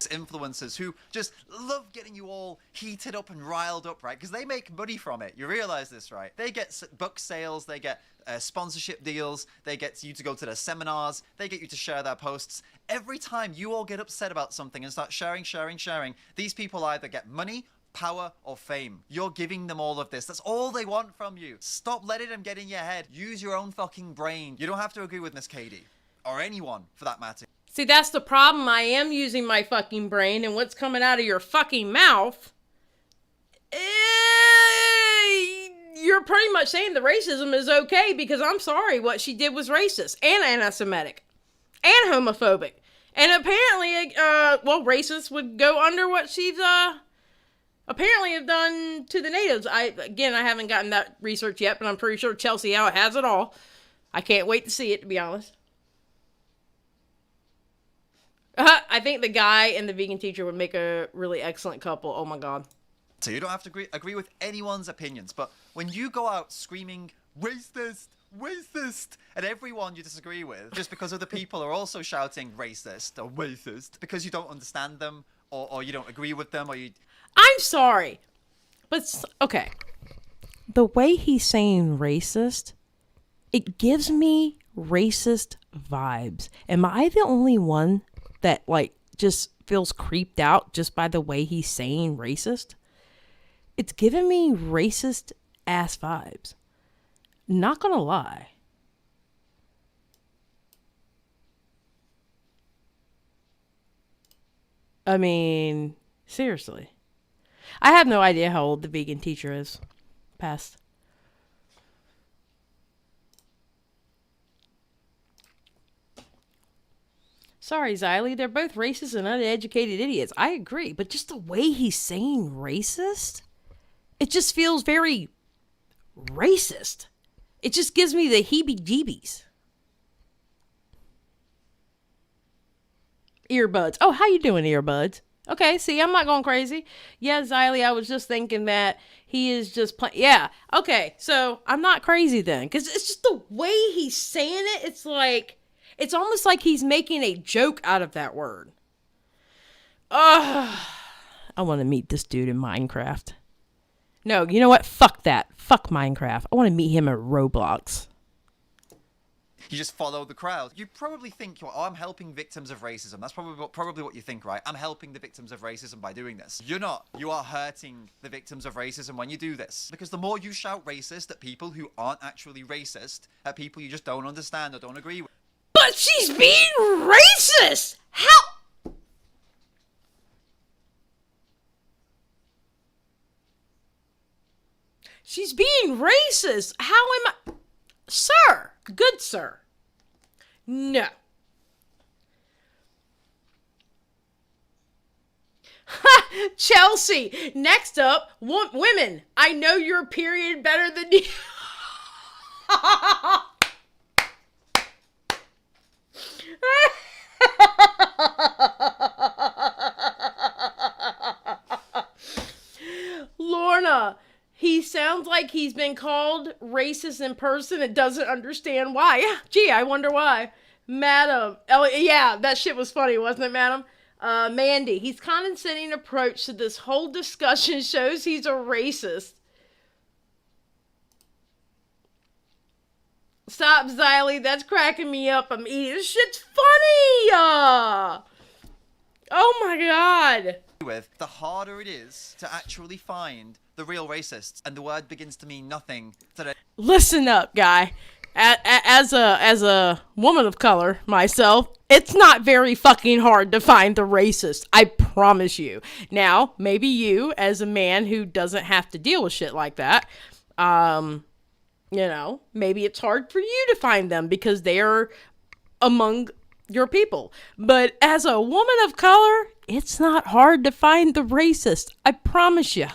influencers who just love getting you all heated up and riled up, right? Because they make money from it. You realize this, right? They get book sales, they get sponsorship deals, they get you to go to their seminars, they get you to share their posts. Every time you all get upset about something and start sharing, these people either get money, power, or fame. You're giving them all of this. That's all they want from you. Stop letting them get in your head. Use your own fucking brain. You don't have to agree with Miss Katie, or anyone for that matter. See, that's the problem. I am using my fucking brain, and what's coming out of your fucking mouth, you're pretty much saying the racism is okay because I'm sorry, what she did was racist and anti-Semitic and homophobic. And apparently, racists would go under what she's, apparently have done to the natives. I haven't gotten that research yet, but I'm pretty sure Chelsea Out has it all. I can't wait to see it, to be honest. I think the guy and the vegan teacher would make a really excellent couple. Oh my god. So you don't have to agree with anyone's opinions, but when you go out screaming racist, at everyone you disagree with, just because other people are also shouting racist or racist, because you don't understand them, or you don't agree with them, or you... I'm sorry, but okay. The way he's saying racist, it gives me racist vibes. Am I the only one that just feels creeped out just by the way he's saying racist? It's giving me racist ass vibes. Not gonna lie. I mean, seriously. I have no idea how old the vegan teacher is. Past. Sorry, Xylee, they're both racist and uneducated idiots. I agree, but just the way he's saying racist, it just feels very racist. It just gives me the heebie-jeebies. Earbuds. Oh, how you doing, earbuds? Okay, see, I'm not going crazy. Yeah, Xylee, I was just thinking that he is just playing. Yeah, okay, so I'm not crazy then. Because it's just the way he's saying it. It's almost like he's making a joke out of that word. Ugh. I want to meet this dude in Minecraft. No, you know what? Fuck that. Fuck Minecraft. I want to meet him at Roblox. You just follow the crowd. You probably think, oh, I'm helping victims of racism. That's probably what you think, right? I'm helping the victims of racism by doing this. You're not. You are hurting the victims of racism when you do this. Because the more you shout racist at people who aren't actually racist, at people you just don't understand or don't agree with. But she's being racist! How? She's being racist. How am I? Sir. Good sir. No. Chelsea. Next up, women. I know your period better than you. Lorna, he sounds like he's been called racist in person and doesn't understand why. Gee, I wonder why. Madam. Oh, yeah, that shit was funny, wasn't it, madam? Mandy, his condescending approach to this whole discussion shows he's a racist. Stop, Xylee. That's cracking me up. I'm eating. This shit's funny. Oh my god. The harder it is to actually find the real racists, and the word begins to mean nothing. Listen up, guy. As a woman of color myself, it's not very fucking hard to find the racist. I promise you. Now, maybe you, as a man who doesn't have to deal with shit like that, maybe it's hard for you to find them because they are among your people. But as a woman of color, it's not hard to find the racist. I promise you.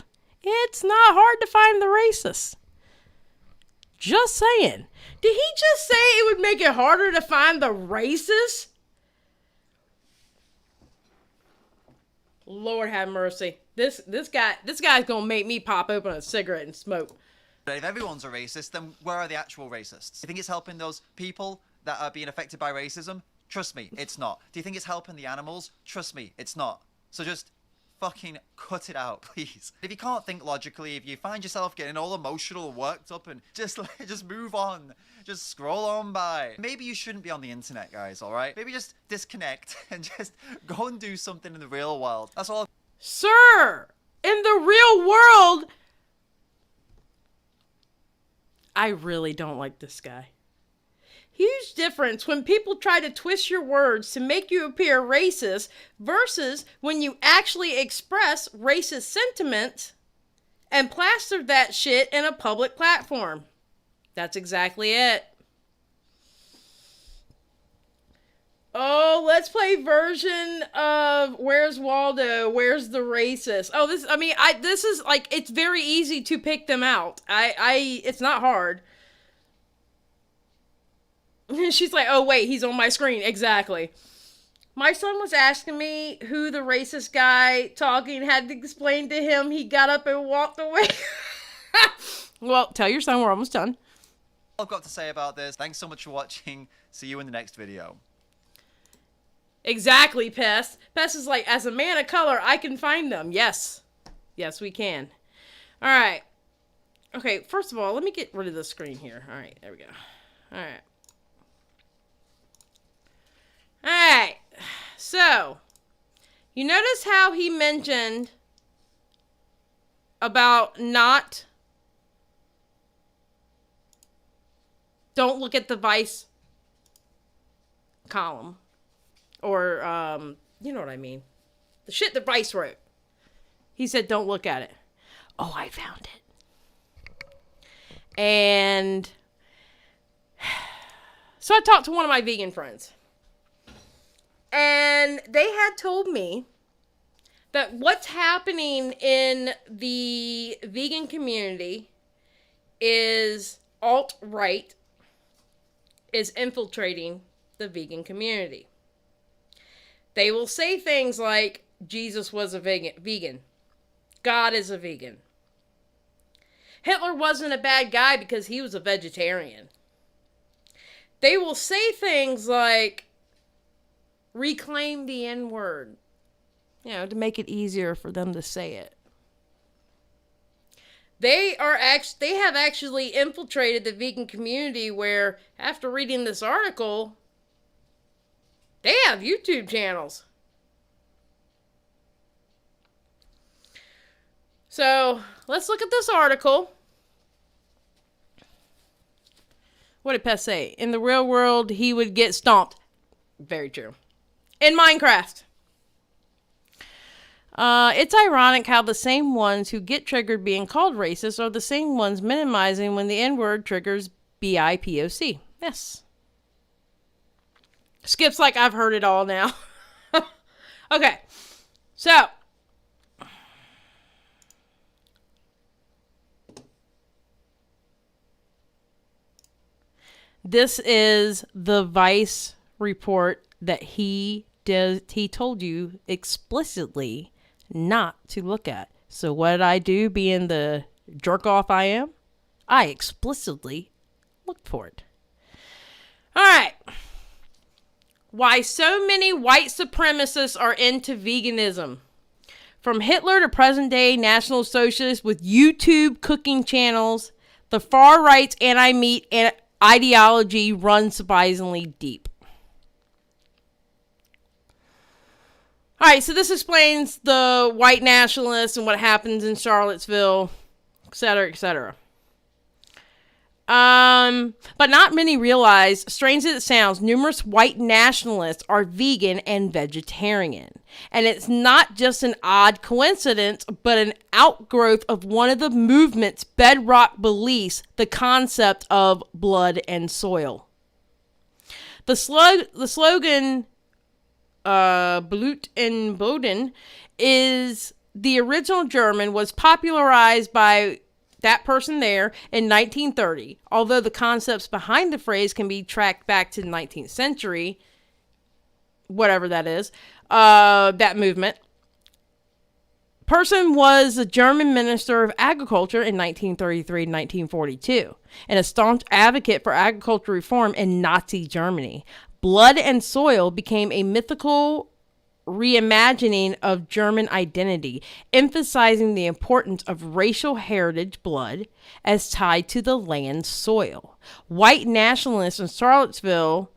It's not hard to find the racist. Just saying. Did he just say it would make it harder to find the racist? Lord have mercy. This guy's gonna make me pop open a cigarette and smoke. But if everyone's a racist, then where are the actual racists? Do you think it's helping those people that are being affected by racism? Trust me, it's not. Do you think it's helping the animals? Trust me, it's not. So just fucking cut it out, please. If you can't think logically, if you find yourself getting all emotional, worked up, and just move on, just scroll on by. Maybe you shouldn't be on the internet, guys, all right? Maybe just disconnect and just go and do something in the real world. That's all. Sir, in the real world, I really don't like this guy. Huge difference when people try to twist your words to make you appear racist versus when you actually express racist sentiments and plaster that shit in a public platform. That's exactly it. Oh, let's play version of Where's Waldo? Where's the Racist? Oh, this is like, it's very easy to pick them out. It's not hard. She's like, oh, wait, he's on my screen. Exactly. My son was asking me who the racist guy talking had to explain to him. He got up and walked away. Well, tell your son we're almost done. I've got to say about this. Thanks so much for watching. See you in the next video. Exactly, Pest. Pest is like, as a man of color, I can find them. Yes. Yes, we can. All right. Okay, first of all, let me get rid of the screen here. All right, there we go. All right. Alright, so, you notice how he mentioned about don't look at the Vice column, or, you know what I mean, the shit that Vice wrote. He said don't look at it. Oh, I found it. And so I talked to one of my vegan friends. And they had told me that what's happening in the vegan community is alt-right is infiltrating the vegan community. They will say things like, Jesus was a vegan. God is a vegan. Hitler wasn't a bad guy because he was a vegetarian. They will say things like, reclaim the N-word, to make it easier for them to say it. They have actually infiltrated the vegan community where, after reading this article, they have YouTube channels. So, let's look at this article. What did Pest say? In the real world, he would get stomped. Very true. In Minecraft. It's ironic how the same ones who get triggered being called racist are the same ones minimizing when the N-word triggers BIPOC. Yes. Skip's like, I've heard it all now. Okay. So. This is the Vice report that he told you explicitly not to look at. So what did I do, being the jerk off I am? I explicitly looked for it. All right. Why so many white supremacists are into veganism. From Hitler to present-day National Socialists with YouTube cooking channels, the far right's anti-meat ideology runs surprisingly deep. All right, so this explains the white nationalists and what happens in Charlottesville, etc., etc. But not many realize, strange as it sounds, numerous white nationalists are vegan and vegetarian. And it's not just an odd coincidence, but an outgrowth of one of the movement's bedrock beliefs, the concept of blood and soil. The slogan, Blut und Boden, is the original German, was popularized by that person there in 1930. Although the concepts behind the phrase can be tracked back to the 19th century, whatever that is, that movement. Person was a German minister of agriculture in 1933 and 1942, and a staunch advocate for agricultural reform in Nazi Germany. Blood and soil became a mythical reimagining of German identity, emphasizing the importance of racial heritage blood as tied to the land's soil. White nationalists in Charlottesville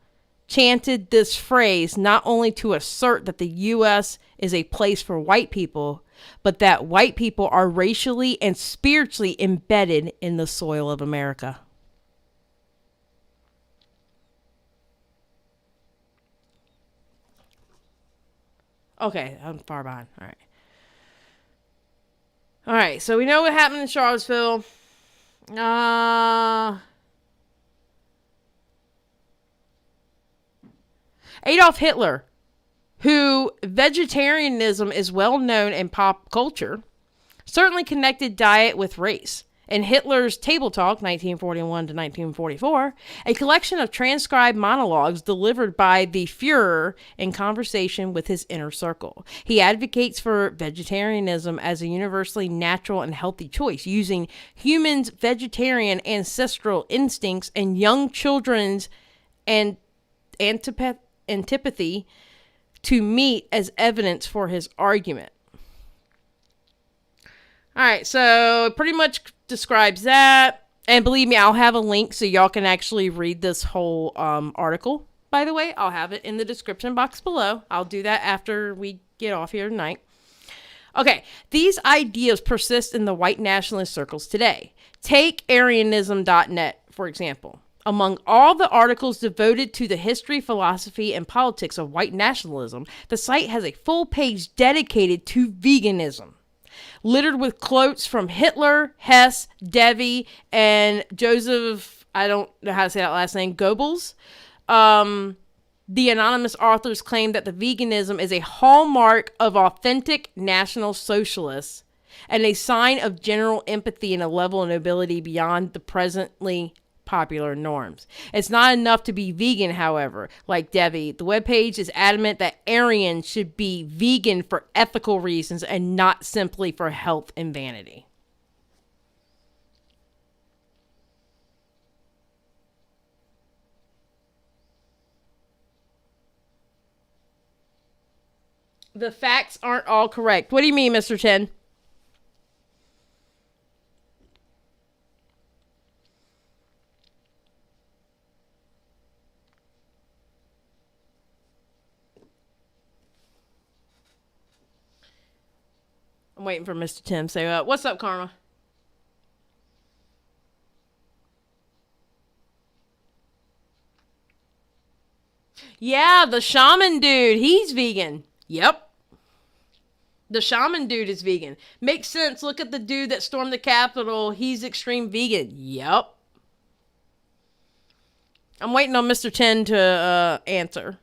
chanted this phrase not only to assert that the U.S. is a place for white people, but that white people are racially and spiritually embedded in the soil of America. Okay, I'm far behind. All right. All right, so we know what happened in Charlottesville. Adolf Hitler, who vegetarianism is well known in pop culture, certainly connected diet with race. In Hitler's Table Talk, 1941 to 1944, a collection of transcribed monologues delivered by the Fuhrer in conversation with his inner circle. He advocates for vegetarianism as a universally natural and healthy choice, using humans' vegetarian ancestral instincts and young children's antipathy to meat as evidence for his argument. All right, so it pretty much describes that. And believe me, I'll have a link so y'all can actually read this whole article. By the way, I'll have it in the description box below. I'll do that after we get off here tonight. Okay, these ideas persist in the white nationalist circles today. Take Arianism.net, for example. Among all the articles devoted to the history, philosophy, and politics of white nationalism, the site has a full page dedicated to veganism, littered with quotes from Hitler, Hess, Devi, and Joseph, I don't know how to say that last name, Goebbels. The anonymous authors claim that the veganism is a hallmark of authentic National Socialists and a sign of general empathy and a level of nobility beyond the presently popular norms. It's not enough to be vegan, however. Like Devi, the webpage is adamant that Aryans should be vegan for ethical reasons and not simply for health and vanity. The facts aren't all correct. What do you mean, Mr. Chen? I'm waiting for Mr. Tim to say, what's up, Karma? Yeah, the shaman dude, he's vegan. Yep. The shaman dude is vegan. Makes sense. Look at the dude that stormed the Capitol. He's extreme vegan. Yep. I'm waiting on Mr. 10 to answer.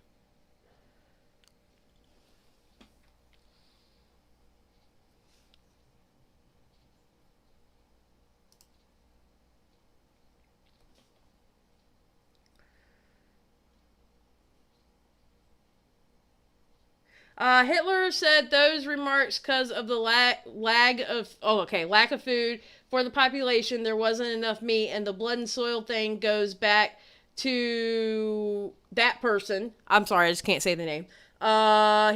Hitler said those remarks because of the lack of food for the population. There wasn't enough meat, and the blood and soil thing goes back to that person. I'm sorry, I just can't say the name.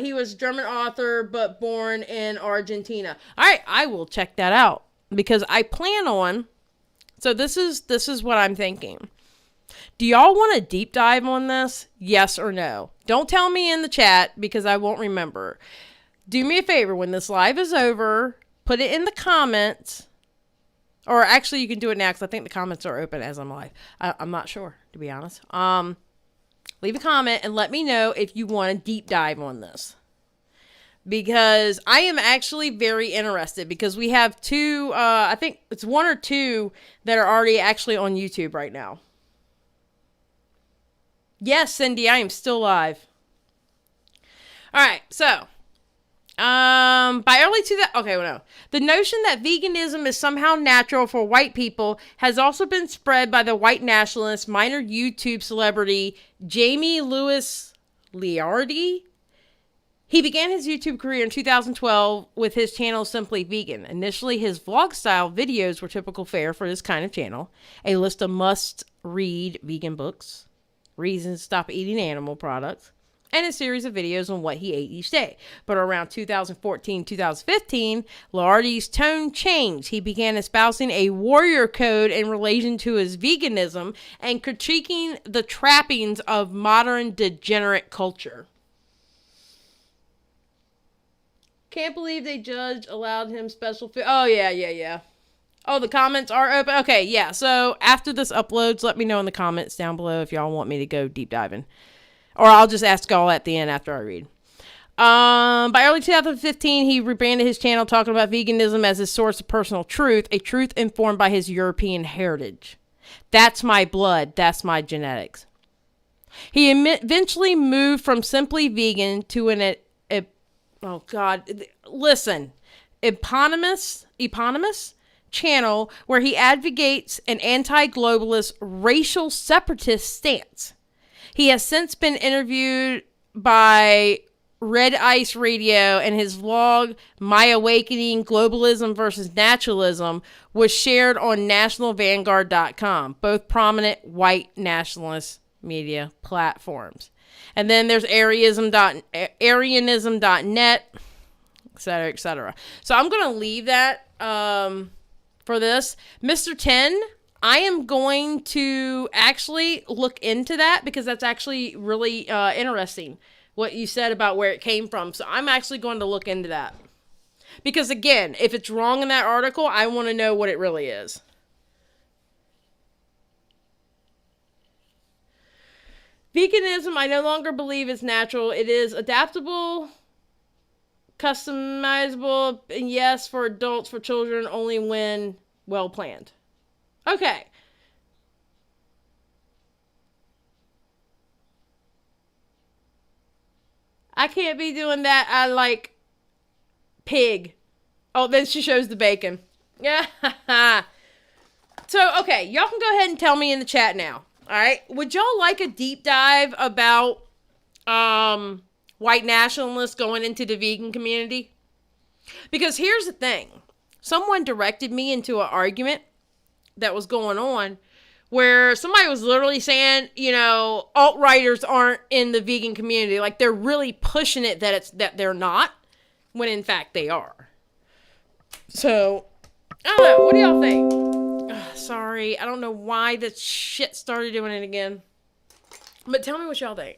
He was a German author, but born in Argentina. All right, I will check that out because I plan on. So this is what I'm thinking. Do y'all want a deep dive on this? Yes or no? Don't tell me in the chat because I won't remember. Do me a favor. When this live is over, put it in the comments. Or actually, you can do it now because I think the comments are open as I'm live. I'm not sure, to be honest. Leave a comment and let me know if you want a deep dive on this. Because I am actually very interested because we have two, I think it's one or two that are already actually on YouTube right now. Yes, Cindy, I am still live. All right, so by early 2000, okay, well, no. The notion that veganism is somehow natural for white people has also been spread by the white nationalist minor YouTube celebrity Jamie Lewis Liardi. He began his YouTube career in 2012 with his channel Simply Vegan. Initially, his vlog-style videos were typical fare for this kind of channel. A list of must-read vegan books, reasons to stop eating animal products, and a series of videos on what he ate each day. But around 2014-2015, Lardy's tone changed. He began espousing a warrior code in relation to his veganism and critiquing the trappings of modern degenerate culture. Can't believe they judge allowed him special food. Oh, yeah. Oh, the comments are open. Okay, yeah. So after this uploads, let me know in the comments down below if y'all want me to go deep diving. Or I'll just ask y'all at the end after I read. By early 2015, he rebranded his channel talking about veganism as his source of personal truth, a truth informed by his European heritage. That's my blood. That's my genetics. He eventually moved from simply vegan to an oh God, listen, eponymous channel where he advocates an anti-globalist racial separatist stance. He has since been interviewed by Red Ice Radio, and his vlog, My Awakening, Globalism versus Naturalism, was shared on nationalvanguard.com, both prominent white nationalist media platforms. And then there's Arianism.net, etc., etc. So I'm going to leave that for this. Mr. 10, I am going to actually look into that because that's actually really interesting, what you said about where it came from. So I'm actually going to look into that. Because again, if it's wrong in that article, I want to know what it really is. Veganism, I no longer believe is natural. It is adaptable, customizable, and yes, for adults, for children, only when well planned. Okay. I can't be doing that. I like pig. Oh, then she shows the bacon. Yeah. So, okay, y'all can go ahead and tell me in the chat now. All right. Would y'all like a deep dive about white nationalists going into the vegan community? Because here's the thing. Someone directed me into an argument that was going on where somebody was literally saying, you know, alt-righters aren't in the vegan community. Like, they're really pushing it that they're not, when in fact they are. So, I don't know. What do y'all think? Ugh, sorry. I don't know why this shit started doing it again. But tell me what y'all think.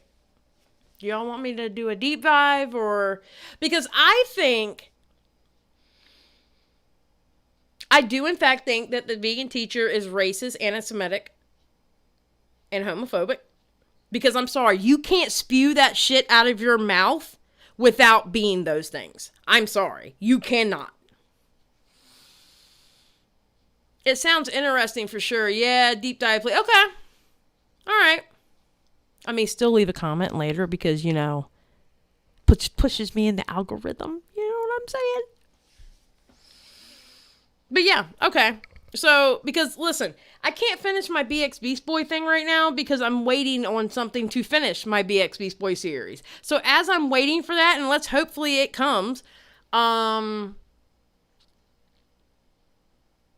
Do y'all want me to do a deep dive or... Because I do in fact think that the vegan teacher is racist, anti-Semitic, and homophobic. Because I'm sorry, you can't spew that shit out of your mouth without being those things. I'm sorry. You cannot. It sounds interesting for sure. Yeah, deep dive, please. Okay. All right. I may still leave a comment later because, you know, pushes me in the algorithm. You know what I'm saying? But yeah, okay. So, because, listen, I can't finish my BX Beast Boy thing right now because I'm waiting on something to finish my BX Beast Boy series. So, as I'm waiting for that, and let's hopefully it comes,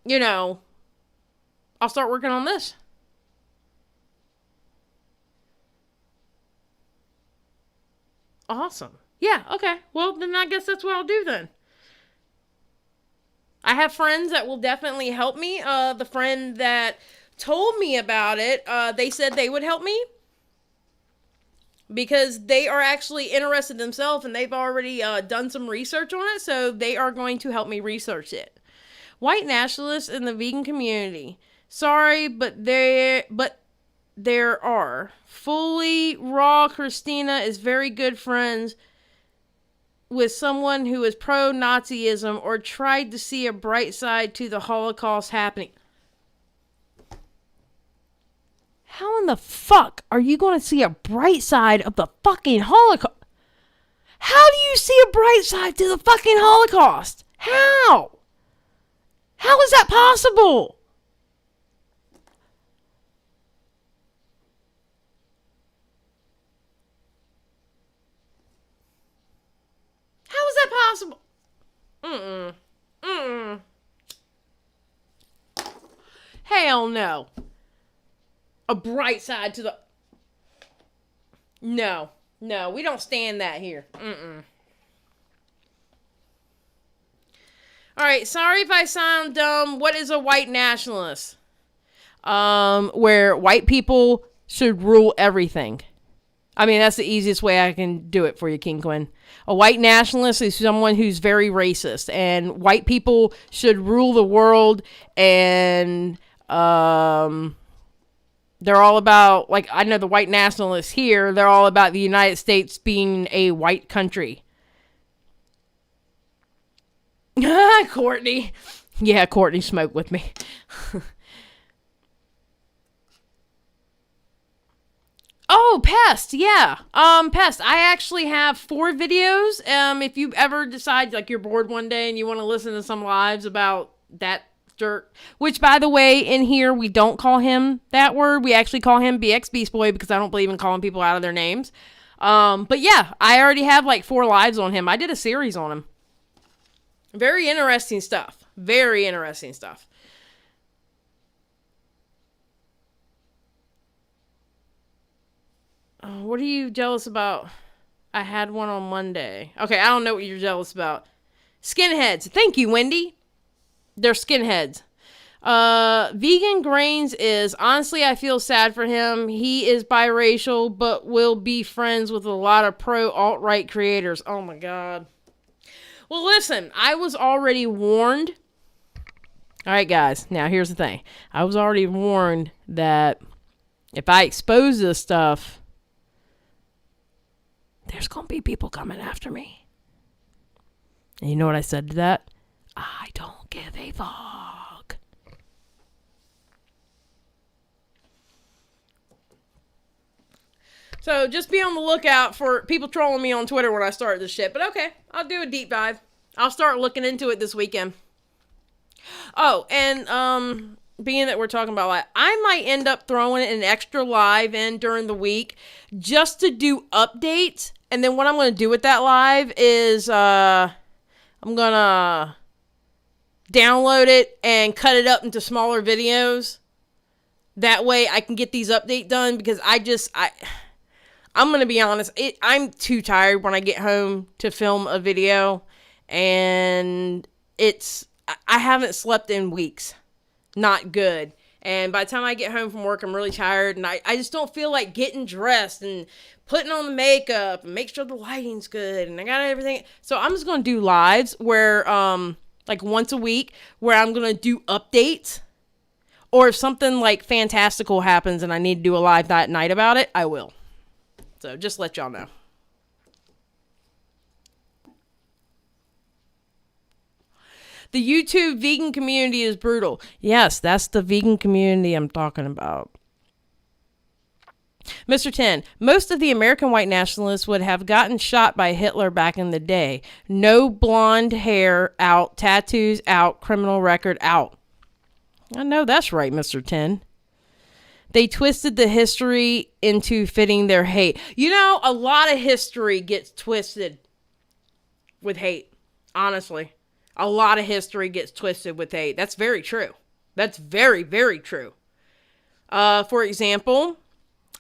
you know, I'll start working on this. Awesome. Yeah, okay. Well, then I guess that's what I'll do then. I have friends that will definitely help me. The friend that told me about it, they said they would help me because they are actually interested themselves and they've already done some research on it. So they are going to help me research it. White nationalists in the vegan community. Sorry, but there are. Fully Raw Christina is very good friends with someone who is pro-Nazism or tried to see a bright side to the Holocaust happening. How in the fuck are you going to see a bright side of the fucking Holocaust? How do you see a bright side to the fucking Holocaust? How? How is that possible? How is that possible? Hell no. A bright side to the... No. No, we don't stand that here. Mm-mm. All right, sorry if I sound dumb. What is a white nationalist? Where white people should rule everything. I mean, that's the easiest way I can do it for you, King Quinn. A white nationalist is someone who's very racist, and white people should rule the world, and they're all about, like, I know the white nationalists here, they're all about the United States being a white country. Courtney. Yeah, Courtney smoked with me. Oh, Pest, yeah. Pest, I actually have 4 videos. If you ever decide, like, you're bored one day and you want to listen to some lives about that jerk, which, by the way, in here, we don't call him that word. We actually call him BX Beast Boy because I don't believe in calling people out of their names. But yeah, I already have, like, 4 lives on him. I did a series on him. Very interesting stuff. Very interesting stuff. What are you jealous about? I had one on Monday. Okay, I don't know what you're jealous about. Skinheads. Thank you, Wendy. They're skinheads. Vegan Grains is, honestly, I feel sad for him. He is biracial, but will be friends with a lot of pro-alt-right creators. Oh my God. Well, listen, I was already warned. All right, guys. Now, here's the thing. I was already warned that if I expose this stuff, there's going to be people coming after me. And you know what I said to that? I don't give a fuck. So just be on the lookout for people trolling me on Twitter when I start this shit. But okay, I'll do a deep dive. I'll start looking into it this weekend. Oh, and being that we're talking about live, I might end up throwing an extra live in during the week just to do updates. And then what I'm going to do with that live is I'm going to download it and cut it up into smaller videos. That way I can get these updates done because I'm going to be honest, I'm too tired when I get home to film a video, and I haven't slept in weeks. Not good. And by the time I get home from work, I'm really tired, and I just don't feel like getting dressed and putting on the makeup and make sure the lighting's good and I got everything. So I'm just going to do lives where, like once a week, where I'm going to do updates. Or if something like fantastical happens and I need to do a live that night about it, I will. So just let y'all know. The YouTube vegan community is brutal. Yes, that's the vegan community I'm talking about. Mr. 10, most of the American white nationalists would have gotten shot by Hitler back in the day. No blonde hair out, tattoos out, criminal record out. I know that's right, Mr. 10. They twisted the history into fitting their hate. You know, a lot of history gets twisted with hate, honestly. A lot of history gets twisted with hate. That's very true. That's very, very true. For example,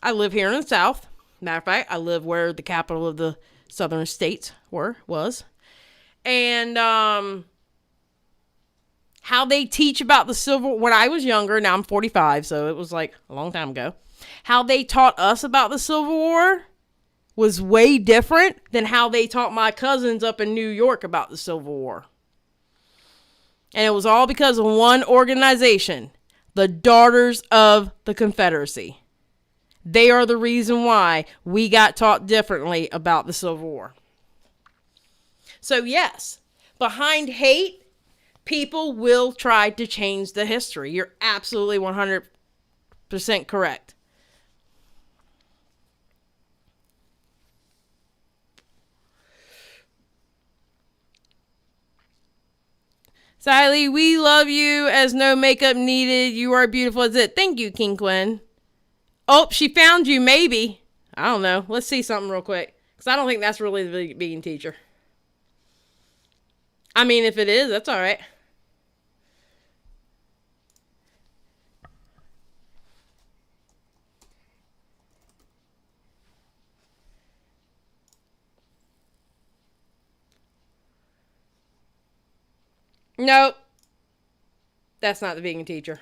I live here in the South. Matter of fact, I live where the capital of the southern states was. And how they teach about the Civil War, when I was younger, now I'm 45, so it was like a long time ago. How they taught us about the Civil War was way different than how they taught my cousins up in New York about the Civil War. And it was all because of one organization, the Daughters of the Confederacy. They are the reason why we got taught differently about the Civil War. So yes, behind hate, people will try to change the history. You're absolutely 100% correct. Siley, we love you as no makeup needed. You are beautiful as it. Thank you, King Quinn. Oh, she found you, maybe. I don't know. Let's see something real quick. Because I don't think that's really the vegan teacher. I mean, if it is, that's all right. Nope. That's not the vegan teacher.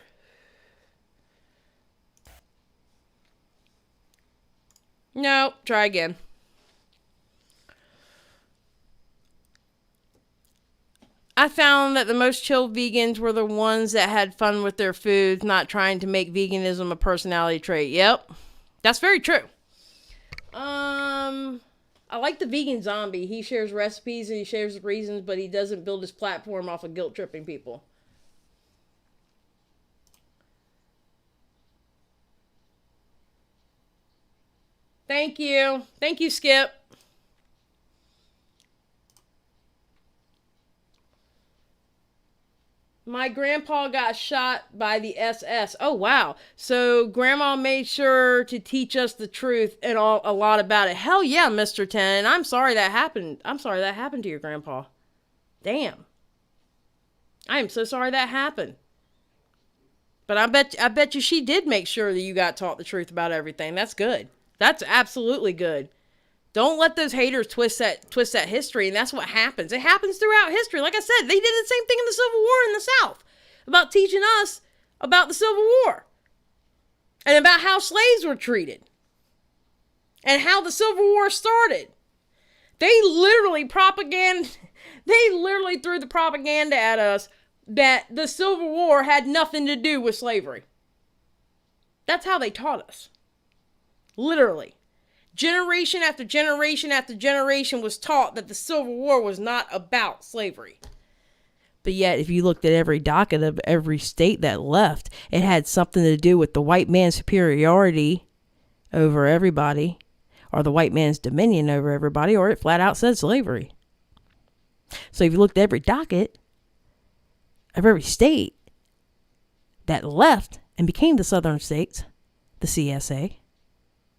Nope. Try again. I found that the most chill vegans were the ones that had fun with their foods, not trying to make veganism a personality trait. Yep. That's very true. I like the vegan zombie. He shares recipes and he shares reasons, but he doesn't build his platform off of guilt tripping people. Thank you. Thank you, Skip. My grandpa got shot by the SS. Oh, wow. So grandma made sure to teach us the truth and a lot about it. Hell yeah, Mr. 10. I'm sorry that happened. I'm sorry that happened to your grandpa. Damn. I am so sorry that happened. But I bet you she did make sure that you got taught the truth about everything. That's good. That's absolutely good. Don't let those haters twist that history, and that's what happens. It happens throughout history. Like I said, they did the same thing in the Civil War in the South about teaching us about the Civil War and about how slaves were treated and how the Civil War started. They literally threw the propaganda at us that the Civil War had nothing to do with slavery. That's how they taught us. Literally. Generation after generation after generation was taught that the Civil War was not about slavery. But yet, if you looked at every docket of every state that left, it had something to do with the white man's superiority over everybody, or the white man's dominion over everybody, or it flat out said slavery. So if you looked at every docket of every state that left and became the southern states, the CSA,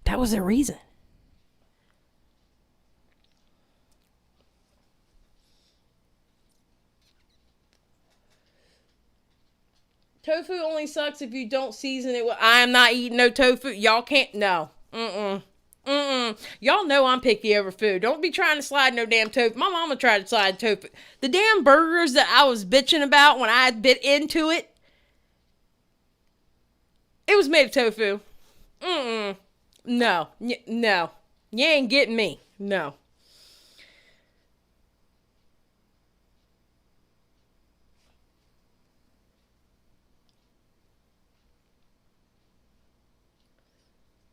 that was their reason. Tofu only sucks if you don't season it. I am not eating no tofu. Y'all can't. No. Y'all know I'm picky over food. Don't be trying to slide no damn tofu. My mama tried to slide tofu. The damn burgers that I was bitching about when I bit into it, it was made of tofu. No. No. You ain't getting me. No.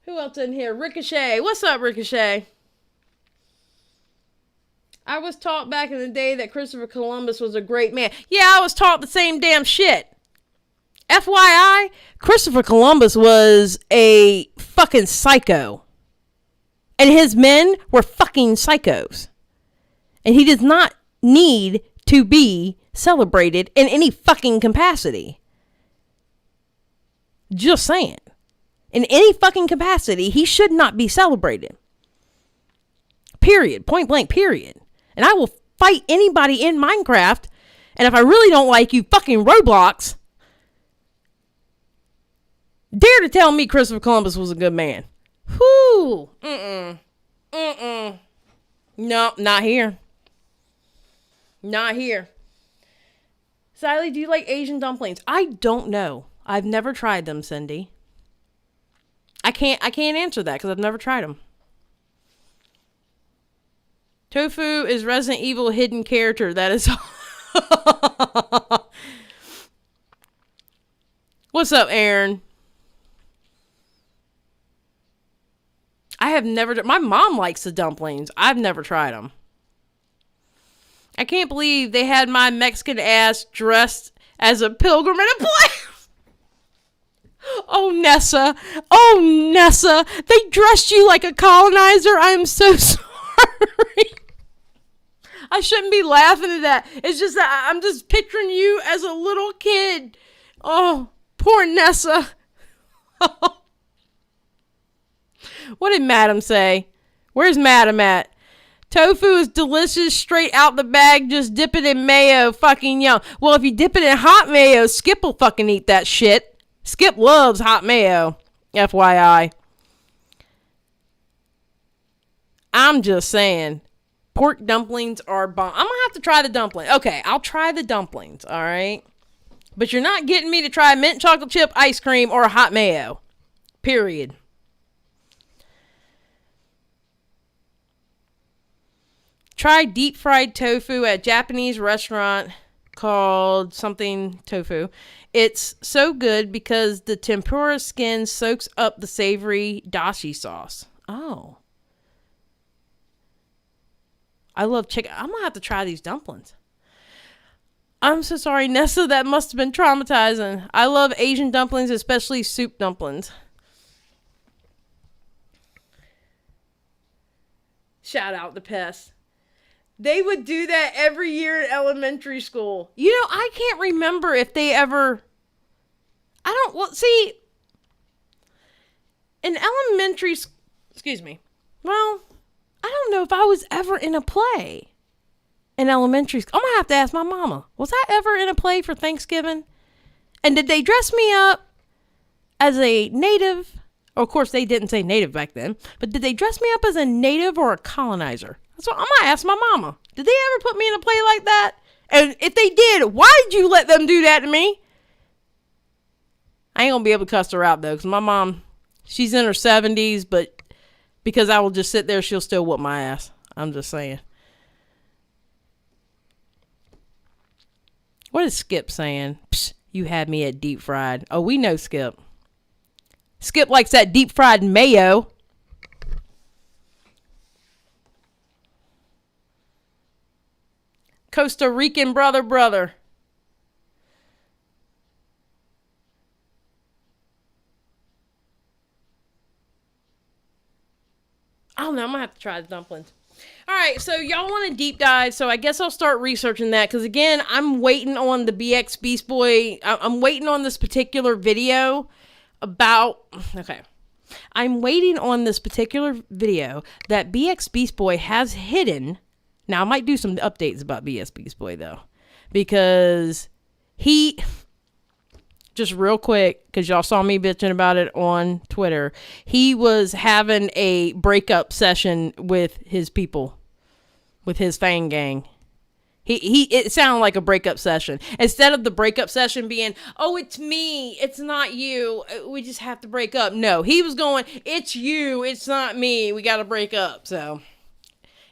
Who else in here? Ricochet. What's up, Ricochet? I was taught back in the day that Christopher Columbus was a great man. Yeah, I was taught the same damn shit. FYI, Christopher Columbus was a fucking psycho. And his men were fucking psychos. And he does not need to be celebrated in any fucking capacity. Just saying. In any fucking capacity, he should not be celebrated. Period. Point blank, period. And I will fight anybody in Minecraft. And if I really don't like you, fucking Roblox, dare to tell me Christopher Columbus was a good man. Whoo. No, not here. Not here. Sally, do you like Asian dumplings? I don't know. I've never tried them, Cindy. I can't answer that because I've never tried them. Tofu is Resident Evil hidden character. That is. What's up, Aaron? I have never. My mom likes the dumplings. I've never tried them. I can't believe they had my Mexican ass dressed as a pilgrim in a play. Oh, Nessa. Oh, Nessa. They dressed you like a colonizer. I am so sorry. I shouldn't be laughing at that. It's just that I'm just picturing you as a little kid. Oh, poor Nessa. What did Madam say? Where's Madam at? Tofu is delicious, straight out the bag. Just dip it in mayo. Fucking yum. Well, if you dip it in hot mayo, Skip will fucking eat that shit. Skip loves hot mayo. FYI. I'm just saying. Pork dumplings are bomb. I'm gonna have to try the dumplings. Okay, I'll try the dumplings, alright? But you're not getting me to try mint chocolate chip ice cream or hot mayo. Period. Try deep fried tofu at a Japanese restaurant called something tofu. It's so good because the tempura skin soaks up the savory dashi sauce. Oh. I love chicken. I'm going to have to try these dumplings. I'm so sorry, Nessa. That must have been traumatizing. I love Asian dumplings, especially soup dumplings. Shout out to Pest. They would do that every year in elementary school. You know, I can't remember if they ever... see, in elementary... Excuse me. Well, I don't know if I was ever in a play in elementary school. I'm going to have to ask my mama. Was I ever in a play for Thanksgiving? And did they dress me up as a native? Of course, they didn't say native back then. But did they dress me up as a native or a colonizer? That's what I'm going to ask my mama. Did they ever put me in a play like that? And if they did, why did you let them do that to me? I ain't going to be able to cuss her out, though, because my mom, she's in her 70s, but because I will just sit there, she'll still whoop my ass. I'm just saying. What is Skip saying? Psh, you had me at deep fried. Oh, we know Skip. Skip likes that deep fried mayo. Costa Rican brother. I don't know. I'm going to have to try the dumplings. All right. So y'all want a deep dive. So I guess I'll start researching that. Because again, I'm waiting on the BX Beast Boy. I'm waiting on this particular video about... Okay. I'm waiting on this particular video that BX Beast Boy has hidden. Now, I might do some updates about BX Beast Boy, though. Because he... Just real quick, because y'all saw me bitching about it on Twitter. He was having a breakup session with his people. With his fan gang. It sounded like a breakup session. Instead of the breakup session being, oh, it's me, it's not you, we just have to break up. No, he was going, it's you, it's not me, we got to break up. So,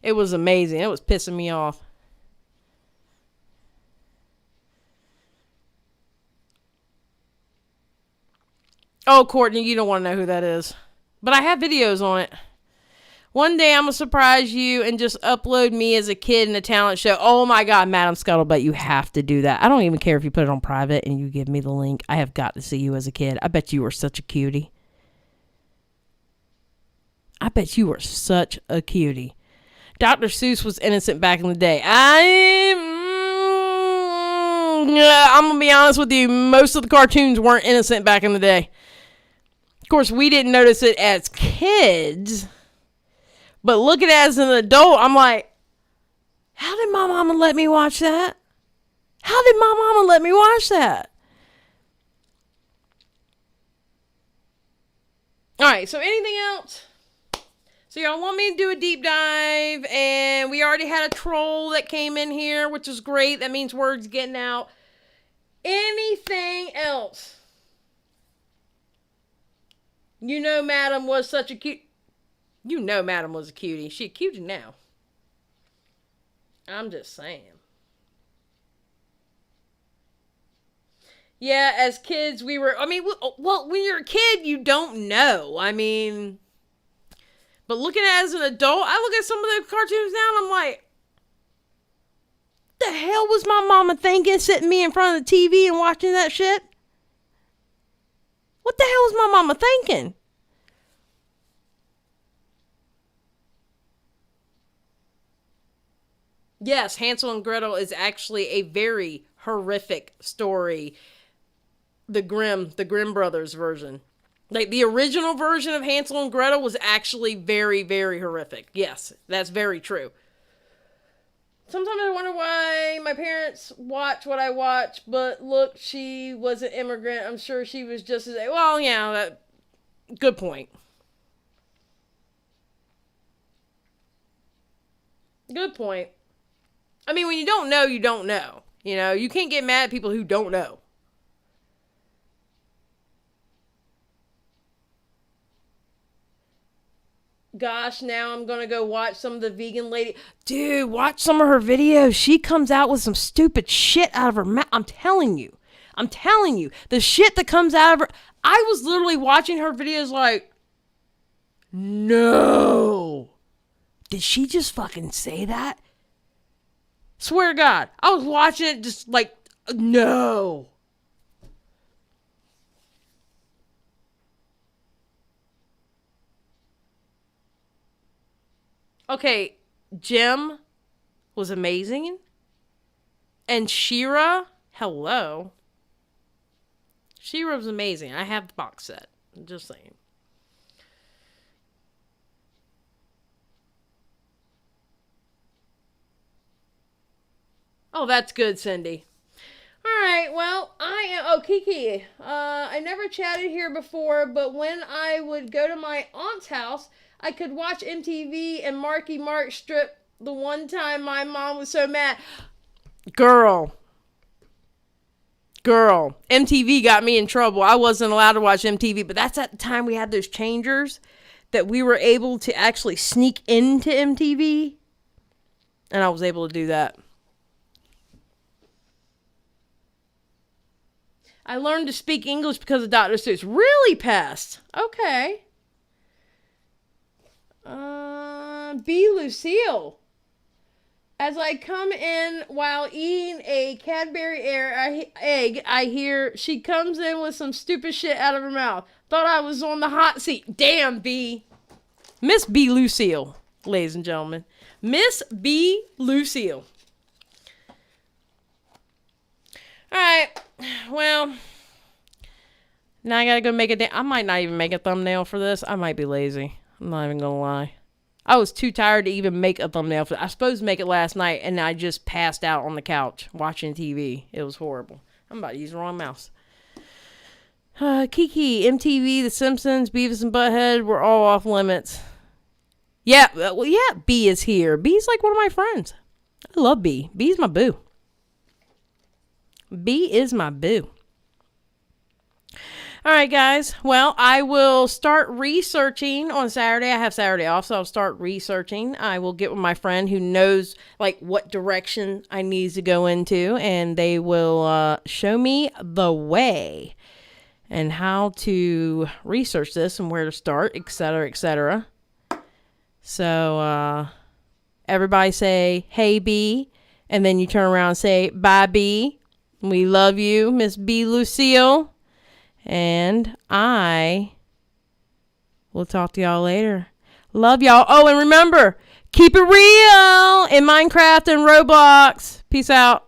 it was amazing. It was pissing me off. Oh, Courtney, you don't want to know who that is. But I have videos on it. One day I'm going to surprise you and just upload me as a kid in a talent show. Oh my God, Madam Scuttlebutt, you have to do that. I don't even care if you put it on private and you give me the link. I have got to see you as a kid. I bet you were such a cutie. I bet you were such a cutie. Dr. Seuss was innocent back in the day. I'm going to be honest with you. Most of the cartoons weren't innocent back in the day. Of course, we didn't notice it as kids. But looking at it as an adult, I'm like, how did my mama let me watch that? How did my mama let me watch that? All right, so anything else? So y'all want me to do a deep dive, and we already had a troll that came in here, which is great. That means word's getting out. Anything else? You know Madam was such a cute... You know Madam was a cutie. She a cutie now. I'm just saying. Yeah, as kids, we were... I mean, well, when you're a kid, you don't know. I mean... But looking at it as an adult, I look at some of the cartoons now and I'm like... What the hell was my mama thinking sitting me in front of the TV and watching that shit? What the hell was my mama thinking? Yes, Hansel and Gretel is actually a very horrific story. The Grimm brothers version. Like, the original version of Hansel and Gretel was actually very, very horrific. Yes, that's very true. Sometimes I wonder why my parents watch what I watch, but look, she was an immigrant. I'm sure she was just as... Well, yeah, good point. Good point. I mean, when you don't know, you don't know. You know, you can't get mad at people who don't know. Gosh, now I'm gonna go watch some of the vegan lady. Dude, watch some of her videos. She comes out with some stupid shit out of her mouth. I'm telling you. The shit that comes out of her. I was literally watching her videos like, no. Did she just fucking say that? Swear to God. I was watching it just like, no. Okay, Jim was amazing. And Shira, hello. Shira was amazing. I have the box set. I'm just saying. Oh, that's good, Cindy. Alright, well, Kiki. I never chatted here before, but when I would go to my aunt's house, I could watch MTV and Marky Mark strip the one time my mom was so mad. Girl, MTV got me in trouble. I wasn't allowed to watch MTV, but that's at the time we had those changers that we were able to actually sneak into MTV, and I was able to do that. I learned to speak English because of Dr. Seuss. Really, Pest? Okay. B. Lucille. As I come in while eating a Cadbury egg, I hear she comes in with some stupid shit out of her mouth. Thought I was on the hot seat. Damn, B. Miss B. Lucille, ladies and gentlemen. Miss B. Lucille. Alright, well, now I gotta go make I might not even make a thumbnail for this. I might be lazy. I'm not even gonna lie. I was too tired to even make a thumbnail for I was supposed to make it last night, and I just passed out on the couch watching TV. It was horrible. I'm about to use the wrong mouse. Kiki, MTV, The Simpsons, Beavis and Butthead were all off limits. Yeah, well, yeah, B is here. B's like one of my friends. I love B. B's my boo. B is my boo. All right, guys. Well, I will start researching on Saturday. I have Saturday off, so I'll start researching. I will get with my friend who knows like what direction I need to go into, and they will show me the way and how to research this and where to start, etc., etc. So everybody say, hey, B, and then you turn around and say, bye, B. We love you, Miss B. Lucille. And I will talk to y'all later. Love y'all. Oh, and remember, keep it real in Minecraft and Roblox. Peace out.